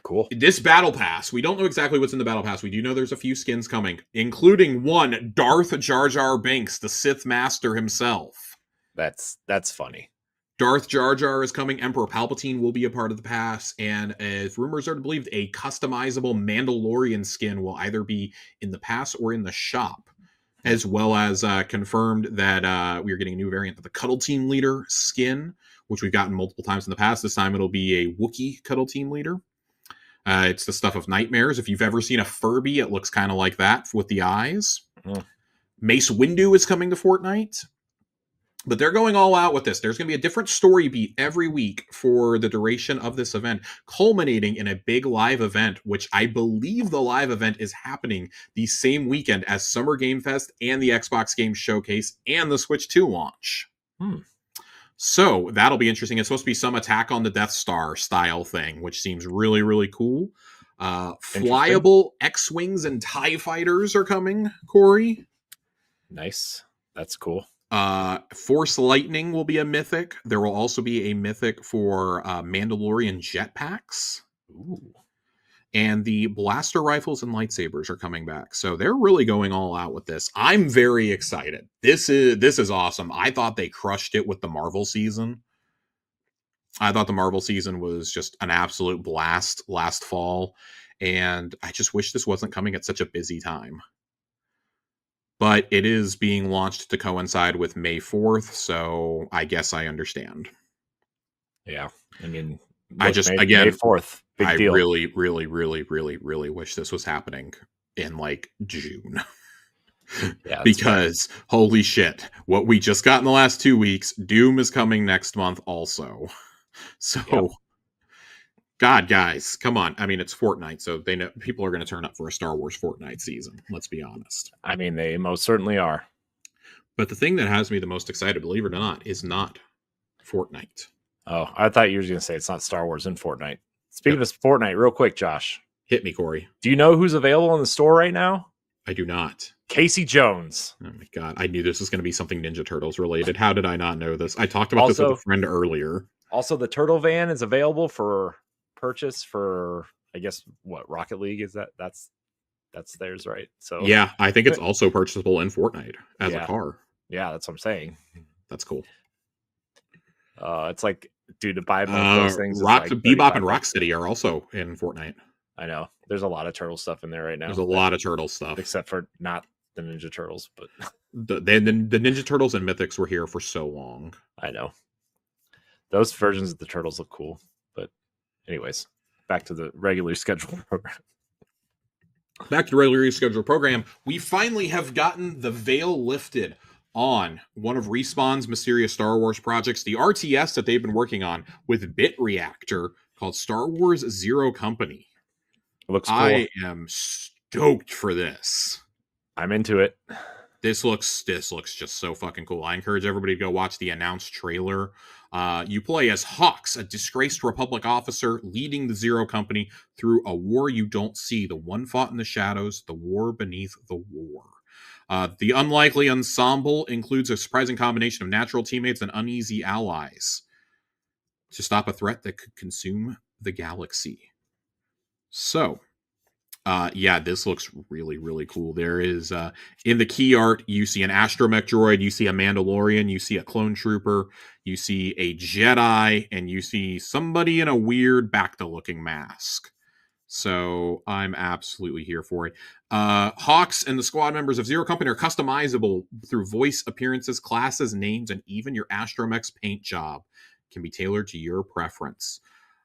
Cool. This Battle Pass, we don't know exactly what's in the Battle Pass. We do know there's a few skins coming, including one Darth Jar Jar Binks, the Sith Master himself. That's funny. Darth Jar Jar is coming. Emperor Palpatine will be a part of the pass. And as rumors are believed, a customizable Mandalorian skin will either be in the pass or in the shop. As well as confirmed that we are getting a new variant of the Cuddle Team Leader skin, which we've gotten multiple times in the past. This time it'll be a Wookiee Cuddle Team Leader. It's the stuff of nightmares. If you've ever seen a Furby, it looks kind of like that with the eyes. Mace Windu is coming to Fortnite. But they're going all out with this. There's going to be a different story beat every week for the duration of this event, culminating in a big live event, which I believe the live event is happening the same weekend as Summer Game Fest and the Xbox Game Showcase and the Switch 2 launch. So that'll be interesting. It's supposed to be some Attack on the Death Star style thing, which seems really, really cool. Flyable X-Wings and TIE Fighters are coming, Corey. Nice. That's cool. Force Lightning will be a mythic. There will also be a mythic for Mandalorian jetpacks. Ooh. And the blaster rifles and lightsabers are coming back. So they're really going all out with this. I'm very excited. This is awesome. I thought they crushed it with the Marvel season. I thought the Marvel season was just an absolute blast last fall. And I just wish this wasn't coming at such a busy time. But it is being launched to coincide with May 4th, so I guess I understand. Yeah. I mean, May 4th. Big I deal. really, really, really, really, really wish this was happening in like June. Yeah, Because holy shit, what we just got in the last 2 weeks, Doom is coming next month also. So Yep. God, guys, come on. I mean, it's Fortnite, so they know people are going to turn up for a Star Wars Fortnite season. Let's be honest. I mean, they most certainly are. But the thing that has me the most excited, believe it or not, is not Fortnite. Oh, I thought you were going to say it's not Star Wars in Fortnite. Speaking Yep. of Fortnite, real quick, Josh. Hit me, Corey. Do you know who's available in the store right now? I do not. Casey Jones. Oh my god, I knew this was going to be something Ninja Turtles related. How did I not know this? I talked about this with a friend earlier. Also, the Turtle Van is available for purchase for, I guess, what, Rocket League is that? That's theirs, right? So yeah, I think it's also purchasable in Fortnite as a car. Yeah, that's what I'm saying. That's cool. It's like, dude, to buy both those things. Bebop and Rocksteady are also in Fortnite. I know. There's a lot of turtle stuff in there right now. There's a lot of turtle stuff, except for not the Ninja Turtles, but the Ninja Turtles and Mythics were here for so long. I know those versions of the turtles look cool. But anyways, back to the regularly scheduled program. Back to the regularly scheduled program. We finally have gotten the veil lifted on one of Respawn's mysterious Star Wars projects, the RTS that they've been working on with Bit Reactor, called Star Wars Zero Company. It looks cool. I am stoked for this. I'm into it. This looks just so fucking cool. I encourage everybody to go watch the announced trailer. You play as Hawks, a disgraced Republic officer leading the Zero Company through a war you don't see, the one fought in the shadows, the war beneath the war. The unlikely ensemble includes a surprising combination of natural teammates and uneasy allies to stop a threat that could consume the galaxy. So, yeah, this looks really, really cool. There is, in the key art, you see an astromech droid, you see a Mandalorian, you see a clone trooper, you see a Jedi, and you see somebody in a weird Bacta-looking mask. So I'm absolutely here for it. Hawks and the squad members of Zero Company are customizable through voice, appearances, classes, names, and even your astromech's paint job can be tailored to your preference.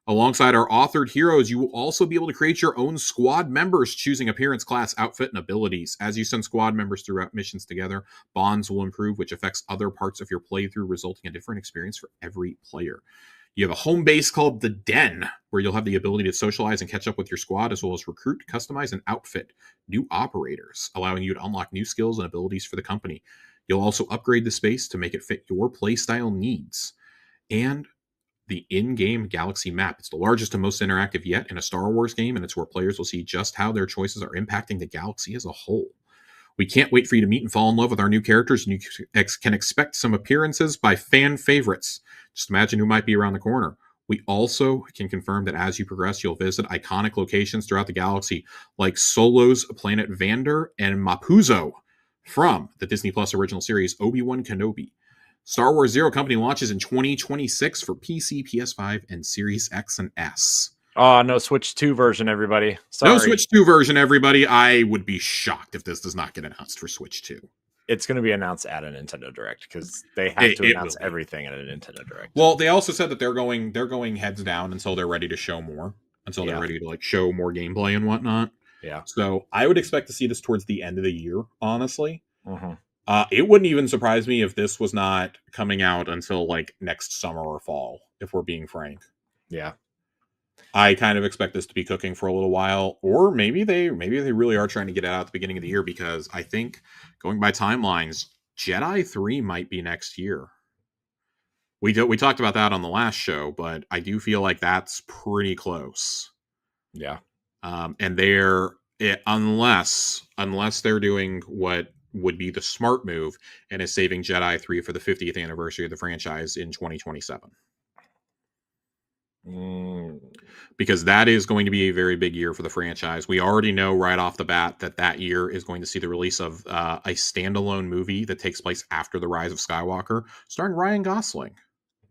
Alongside our authored heroes, you will also be able to create your own squad members, choosing appearance, class, outfit, and abilities. As you send squad members throughout missions together, bonds will improve, which affects other parts of your playthrough, resulting in a different experience for every player. You have a home base called The Den, where you'll have the ability to socialize and catch up with your squad, as well as recruit, customize, and outfit new operators, allowing you to unlock new skills and abilities for the company. You'll also upgrade the space to make it fit your playstyle needs. And the in-game galaxy map. It's the largest and most interactive yet in a Star Wars game, and it's where players will see just how their choices are impacting the galaxy as a whole. We can't wait for you to meet and fall in love with our new characters, and you can expect some appearances by fan favorites. Just imagine who might be around the corner. We also can confirm that as you progress, you'll visit iconic locations throughout the galaxy, like Solo's planet Vander and Mapuzo from the Disney Plus original series Obi-Wan Kenobi. Star Wars Zero Company launches in 2026 for PC, PS5, and Series X and S. Oh, no Switch 2 version, everybody. Sorry. No Switch 2 version, everybody. I would be shocked if this does not get announced for Switch 2. It's going to be announced at a Nintendo Direct because they have to announce everything at a Nintendo Direct. Well, they also said that they're going heads down until they're ready to show more, until they're ready to like show more gameplay and whatnot. Yeah. So I would expect to see this towards the end of the year, honestly. Mm-hmm. It wouldn't even surprise me if this was not coming out until like next summer or fall, if we're being frank. Yeah. I kind of expect this to be cooking for a little while, or maybe they really are trying to get it out at the beginning of the year, because I think, going by timelines, Jedi 3 might be next year. We talked about that on the last show, but I do feel like that's pretty close. Yeah. And unless they're doing what would be the smart move and is saving Jedi 3 for the 50th anniversary of the franchise in 2027. Because that is going to be a very big year for the franchise. We already know right off the bat that year is going to see the release of a standalone movie that takes place after the Rise of Skywalker, starring Ryan Gosling.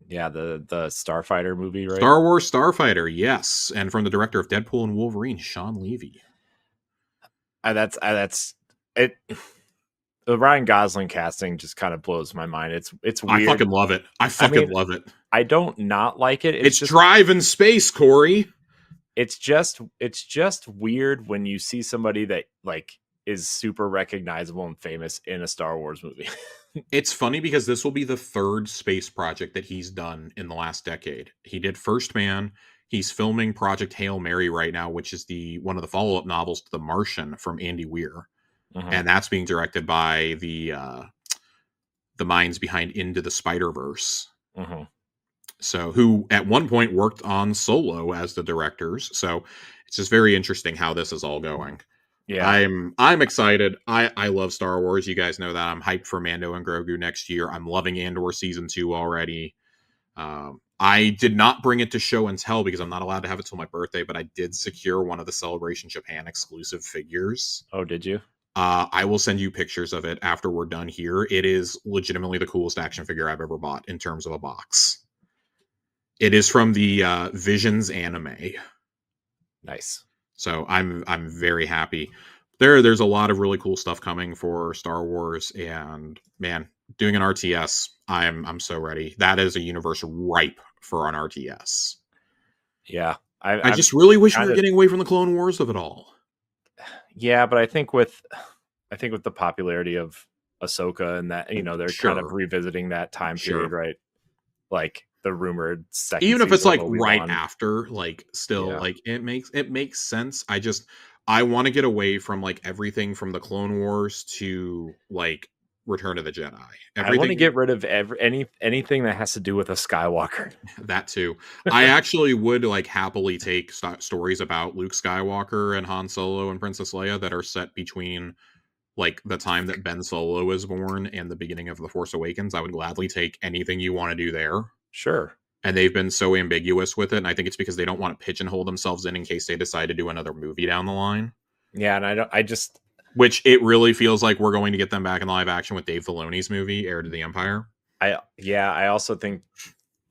Yeah, the Starfighter movie, right? Star Wars Starfighter, yes. And from the director of Deadpool and Wolverine, Sean Levy. That's it. The Ryan Gosling casting just kind of blows my mind. It's weird. I fucking love it. I love it. I don't not like it. It's just driving space, Corey. it's just weird when you see somebody that like is super recognizable and famous in a Star Wars movie. It's funny because this will be the third space project that he's done in the last decade. He did First Man. He's filming Project Hail Mary right now, which is one of the follow-up novels to The Martian from Andy Weir. And that's being directed by the minds behind Into the Spider-Verse. So, who at one point worked on Solo as the directors. So it's just very interesting how this is all going. Yeah, I'm excited. I love Star Wars. You guys know that. I'm hyped for Mando and Grogu next year. I'm loving Andor season 2 already. I did not bring it to show and tell because I'm not allowed to have it till my birthday, but I did secure one of the Celebration Japan exclusive figures. Oh, did you? I will send you pictures of it after we're done here. It is legitimately the coolest action figure I've ever bought in terms of a box. It is from the Visions anime. Nice. So I'm very happy. There's a lot of really cool stuff coming for Star Wars, and man, doing an RTS, I'm so ready. That is a universe ripe for an RTS. Yeah, I just really wish we were getting away from the Clone Wars of it all. Yeah, but I think with the popularity of Ahsoka and that, they're kind of revisiting that time period, right? Like the rumored second, even if it's like Obi-Wan. Right after, like still, like it makes sense. I want to get away from like everything from the Clone Wars to like Return of the Jedi. I want to get rid of anything that has to do with a Skywalker. That too. I actually would like happily take stories about Luke Skywalker and Han Solo and Princess Leia that are set between like the time that Ben Solo was born and the beginning of The Force Awakens. I would gladly take anything you want to do there. Sure. And they've been so ambiguous with it. And I think it's because they don't want to pigeonhole themselves in case they decide to do another movie down the line. Yeah. And which it really feels like we're going to get them back in live action with Dave Filoni's movie, Heir to the Empire. I also think,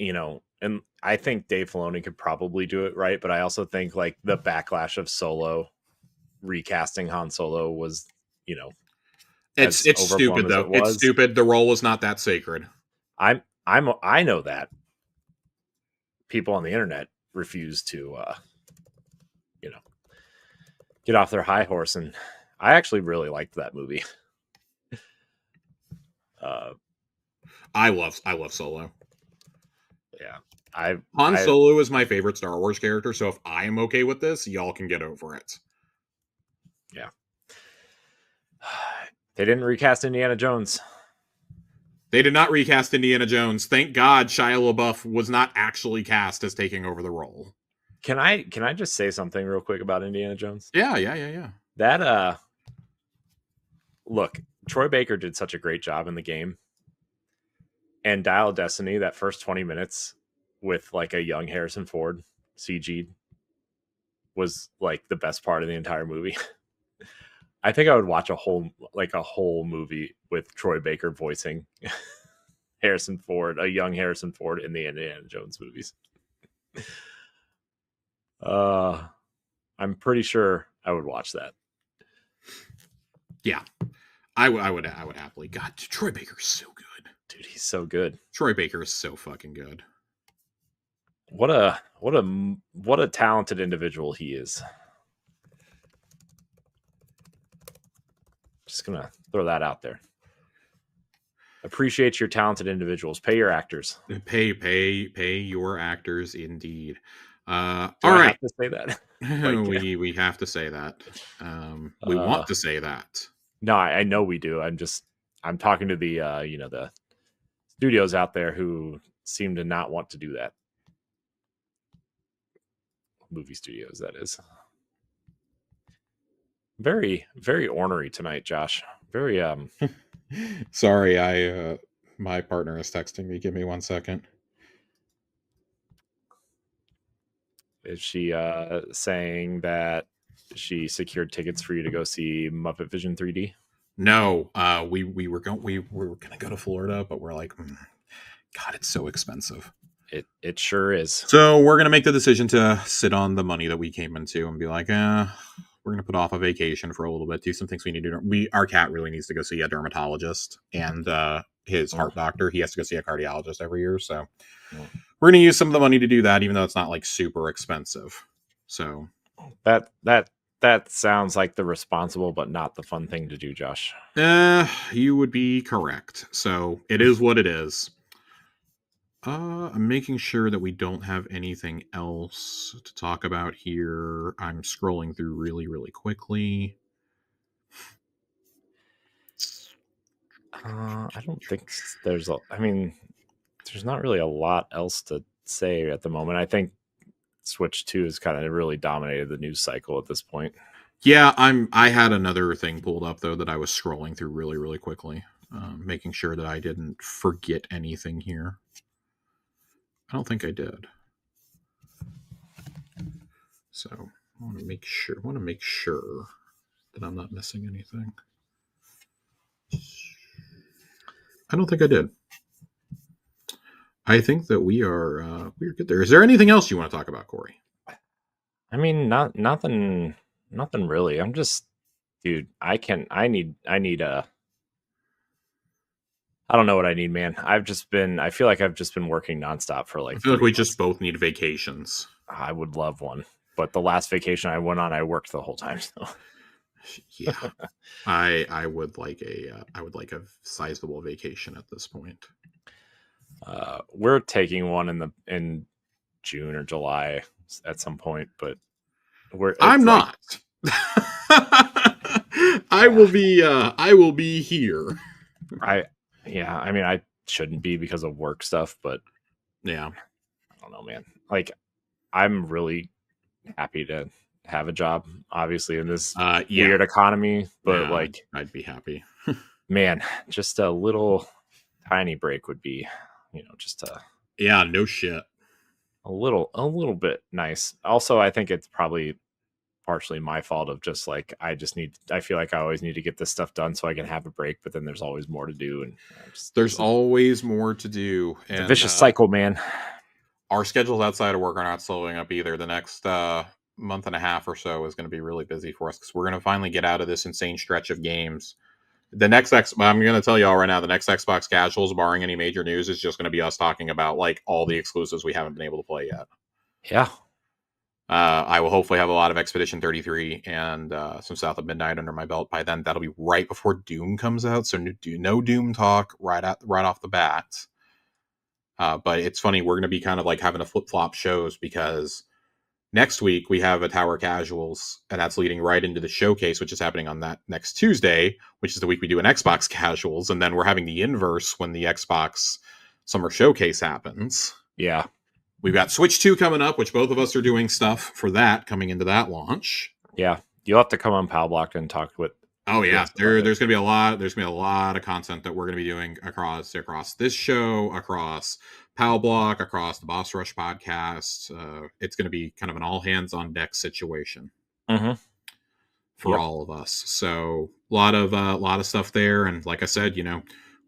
and I think Dave Filoni could probably do it right. But I also think like the backlash of Solo recasting Han Solo was, it's stupid though. It's stupid. The role was not that sacred. I know that people on the internet refuse to, get off their high horse, and I actually really liked that movie. I love Solo. Yeah, Han Solo is my favorite Star Wars character, so if I am okay with this, y'all can get over it. Yeah, they didn't recast Indiana Jones. They did not recast Indiana Jones. Thank God Shia LaBeouf was not actually cast as taking over the role. Can I just say something real quick about Indiana Jones? Yeah. That look, Troy Baker did such a great job in the game. And Dial of Destiny, that first 20 minutes with like a young Harrison Ford CG'd was like the best part of the entire movie. I think I would watch a whole movie with Troy Baker voicing Harrison Ford, a young Harrison Ford in the Indiana Jones movies. I'm pretty sure I would watch that. Yeah, I would happily. God, Troy Baker's so good, dude. He's so good. Troy Baker is so fucking good. What a talented individual he is. Just gonna throw that out there. Appreciate your talented individuals. Pay your actors. Pay your actors indeed. All right. I have to say that. we have to say that. We want to say that. No, I know we do. I'm talking to the the studios out there who seem to not want to do that. Movie studios, that is. Very, very ornery tonight, Josh. Very Sorry, my partner is texting me. Give me 1 second. Is she saying that she secured tickets for you to go see Muppet Vision 3D? No, we were gonna go to Florida, but we're like, God, it's so expensive. It sure is. So we're gonna make the decision to sit on the money that we came into and be like, we're gonna put off a vacation for a little bit, do some things we need to do. Our cat really needs to go see a dermatologist and his heart doctor. He has to go see a cardiologist every year, so we're gonna use some of the money to do that, even though it's not like super expensive. So That that sounds like the responsible but not the fun thing to do, Josh. you would be correct. So it is what it is. I'm making sure that we don't have anything else to talk about here. I'm scrolling through really, really quickly. I don't think there's a. I mean, there's not really a lot else to say at the moment. I think Switch 2 has kind of really dominated the news cycle at this point. Yeah, I had another thing pulled up though that I was scrolling through really, really quickly, making sure that I didn't forget anything here. I don't think I did. So I want to make sure. That I'm not missing anything. I don't think I did. I think that we're good there. Is there anything else you want to talk about, Corey? I mean, nothing really. I'm just, dude. I need a. I don't know what I need, man. I feel like I've just been working nonstop for I like feel like 3 we months. just both need vacations. I would love one, but the last vacation I went on, I worked the whole time. So. Yeah, I would like a sizable vacation at this point. We're taking one in June or July at some point, but I'm it's like not. I will be here. I yeah, I mean I shouldn't be because of work stuff, but Yeah. I don't know, man. Like I'm really happy to have a job, obviously in this Yeah. weird economy, but Yeah, like I'd be happy. man, just a little tiny break would be, just Yeah, no shit. a little bit nice. Also, I think it's probably partially my fault of just like I feel like I always need to get this stuff done so I can have a break, but then there's always more to do, and There's always more to do, it's a and vicious cycle, man. our schedules outside of work are not slowing up either. The next month and a half or so is going to be really busy for us because we're going to finally get out of this insane stretch of games. I'm going to tell y'all right now, the next Xbox Casuals, barring any major news, is just going to be us talking about like all the exclusives we haven't been able to play yet. Yeah. I will hopefully have a lot of Expedition 33 and some South of Midnight under my belt by then. That'll be right before Doom comes out, so no Doom talk right off the bat. But it's funny, we're going to be kind of like having a flip flop shows because next week we have a Tower Casuals, and that's leading right into the showcase, which is happening on that next Tuesday, which is the week we do an Xbox Casuals, and then we're having the inverse when the Xbox Summer Showcase happens. Yeah. We've got Switch 2 coming up, which both of us are doing stuff for that coming into that launch. Yeah. You'll have to come on Pal Block and talk with. Oh yeah, there's going to be a lot. There's going to be a lot of content that we're going to be doing across this show, across Pal Block, across the Boss Rush podcast. It's going to be kind of an all hands on deck situation for all of us. So a lot of stuff there, and like I said,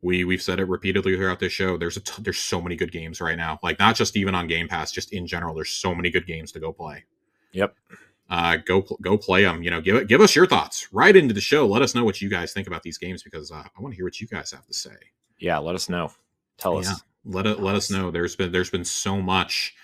we've said it repeatedly throughout this show. There's so many good games right now. Like not just even on Game Pass, just in general. There's so many good games to go play. Yep. Go play them. Give us your thoughts right into the show. Let us know what you guys think about these games because I want to hear what you guys have to say. Yeah, let us know. Tell us. Let us know. There's been so much,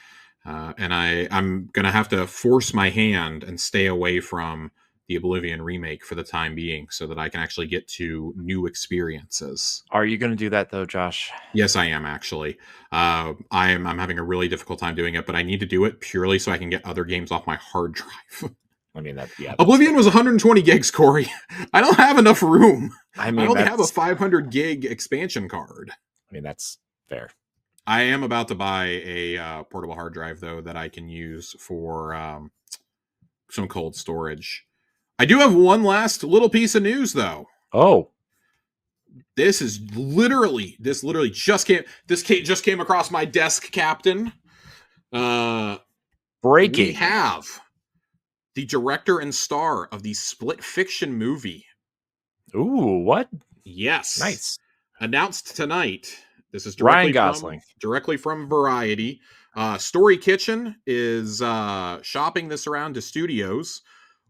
and I'm gonna have to force my hand and stay away from the Oblivion remake for the time being, so that I can actually get to new experiences. Are you going to do that though, Josh? Yes, I am actually. I'm having a really difficult time doing it, but I need to do it purely so I can get other games off my hard drive. I mean Oblivion was 120 gigs, Corey. I don't have enough room. I only have a 500 gig expansion card. I mean that's fair. I am about to buy a portable hard drive though that I can use for some cold storage. I do have one last little piece of news though. Oh. This literally just came across my desk, Captain. Breaking. We have the director and star of the Split Fiction movie. Ooh, what? Yes. Nice. Announced tonight. This is Ryan Gosling. Directly from Variety. Story Kitchen is shopping this around to studios,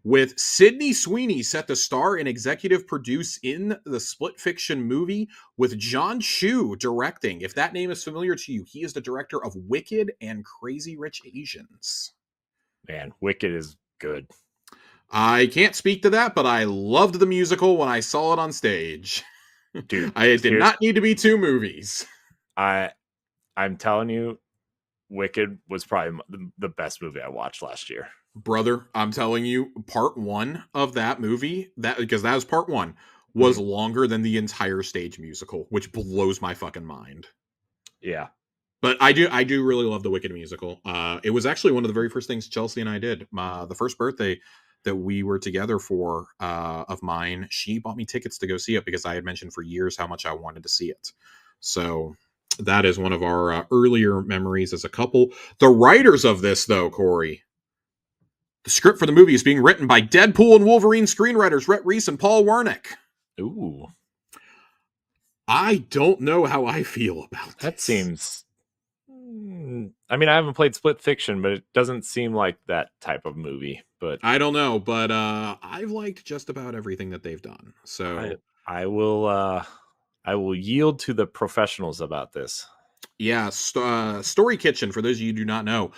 with Sydney Sweeney set to star and executive produce in the Split Fiction movie, with John Chu directing. If that name is familiar to you, he is the director of Wicked and Crazy Rich Asians. Man, Wicked is good. I can't speak to that, but I loved the musical when I saw it on stage. Dude, I did not need to be 2 movies. I'm telling you, Wicked was probably the best movie I watched last year. Brother, I'm telling you, part 1 of that movie, because that was part 1, was longer than the entire stage musical, which blows my fucking mind. Yeah. But I do really love the Wicked musical. It was actually one of the very first things Chelsea and I did. The first birthday that we were together for of mine, she bought me tickets to go see it because I had mentioned for years how much I wanted to see it. So that is one of our earlier memories as a couple. The writers of this, though, Corey, the script for the movie is being written by Deadpool and Wolverine screenwriters Rhett Reese and Paul Wernick. Ooh. I don't know how I feel about that. This seems... I mean, I haven't played Split Fiction, but it doesn't seem like that type of movie. But I don't know, but I've liked just about everything that they've done. So I will yield to the professionals about this. Yeah, Story Kitchen, for those of you who do not know,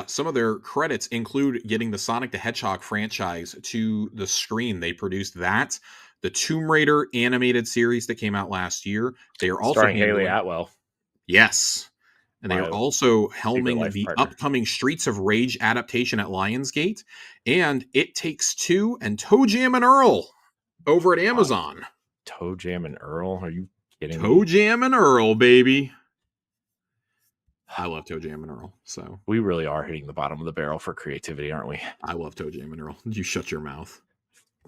some of their credits include getting the Sonic the Hedgehog franchise to the screen. They produced that, the Tomb Raider animated series that came out last year. They are also starring Haley Atwell. Yes. And they are also helming the upcoming Streets of Rage adaptation at Lionsgate, and It Takes Two and Toe Jam and Earl over at Amazon. Toe Jam and Earl? Are you kidding me? Toe Jam and Earl, baby. I love Toe Jam and Earl. So we really are hitting the bottom of the barrel for creativity, aren't we? I love Toe Jam and Earl. You shut your mouth.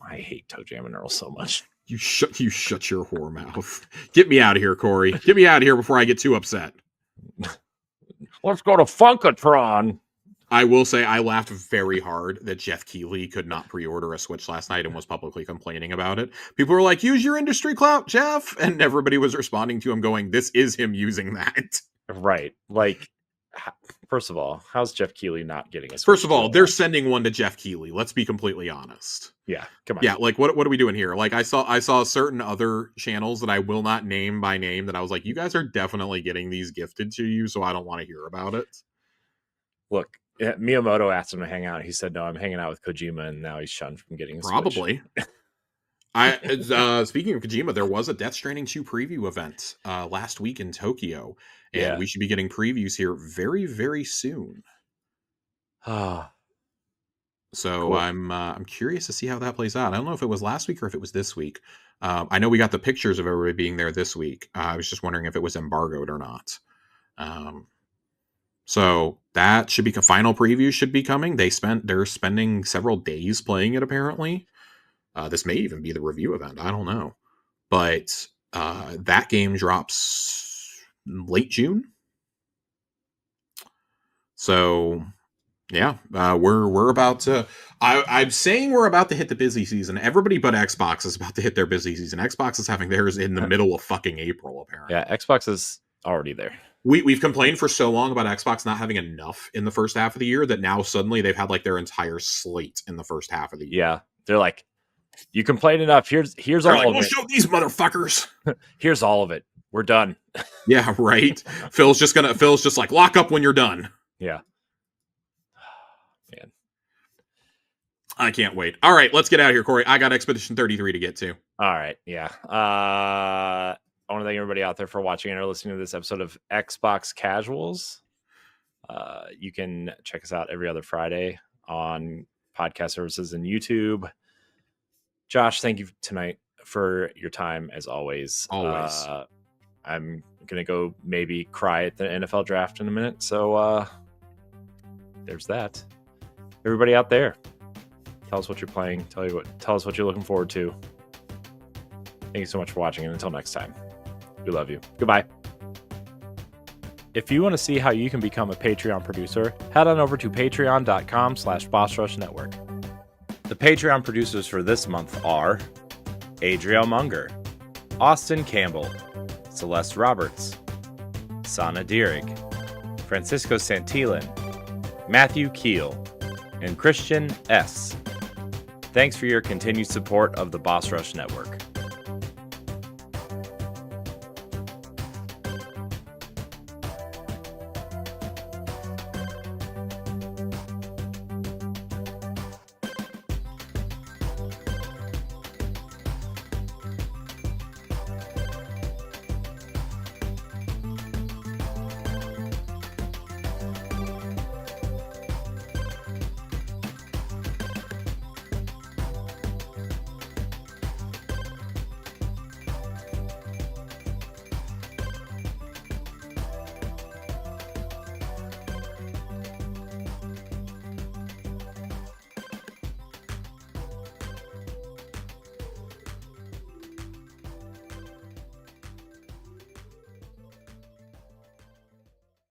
I hate Toe Jam and Earl so much. You shut your whore mouth. Get me out of here, Corey. Get me out of here before I get too upset. Let's go to Funkatron. I will say I laughed very hard that Jeff Keighley could not pre-order a Switch last night and was publicly complaining about it. People were like, use your industry clout, Jeff. And everybody was responding to him going, this is him using that. Right. Like, first of all, how's Jeff Keighley not getting a Switch? First of all, they're sending one to Jeff Keighley. Let's be completely honest. Yeah, come on. Yeah, like what are we doing here? Like I saw certain other channels that I will not name by name that I was like, you guys are definitely getting these gifted to you, so I don't want to hear about it. Look, Miyamoto asked him to hang out. He said, no, I'm hanging out with Kojima, and now he's shunned from getting a Probably. Switch. Speaking of Kojima, there was a Death Stranding 2 preview event last week in Tokyo, and we should be getting previews here very, very soon. So cool. I'm curious to see how that plays out. I don't know if it was last week or if it was this week. I know we got the pictures of everybody being there this week. I was just wondering if it was embargoed or not. So that should be a final preview should be coming. They're spending several days playing it apparently. This may even be the review event. I don't know, but that game drops late June. So. Yeah, we're about to. I'm saying we're about to hit the busy season. Everybody but Xbox is about to hit their busy season. Xbox is having theirs in the middle of fucking April, apparently. Yeah, Xbox is already there. We've complained for so long about Xbox not having enough in the first half of the year that now suddenly they've had like their entire slate in the first half of the year. Yeah, they're like, you complained enough. Here's all of it. We'll show these motherfuckers. Here's all of it. We're done. Yeah, right. Phil's just like lock up when you're done. Yeah. Man, I can't wait. All right, let's get out of here, Corey. I got Expedition 33 to get to. All right, yeah. I want to thank everybody out there for watching and or listening to this episode of Xbox Casuals. You can check us out every other Friday on podcast services and YouTube. Josh, thank you tonight for your time, as always. Always. I'm going to go maybe cry at the NFL draft in a minute, so there's that. Everybody out there, tell us what you're playing. Tell us what you're looking forward to. Thank you so much for watching, and until next time, we love you. Goodbye. If you want to see how you can become a Patreon producer, head on over to patreon.com/BossRushNetwork. The Patreon producers for this month are Adriel Munger, Austin Campbell, Celeste Roberts, Sana Dierig, Francisco Santillan, Matthew Keel, and Christian S. Thanks for your continued support of the Boss Rush Network.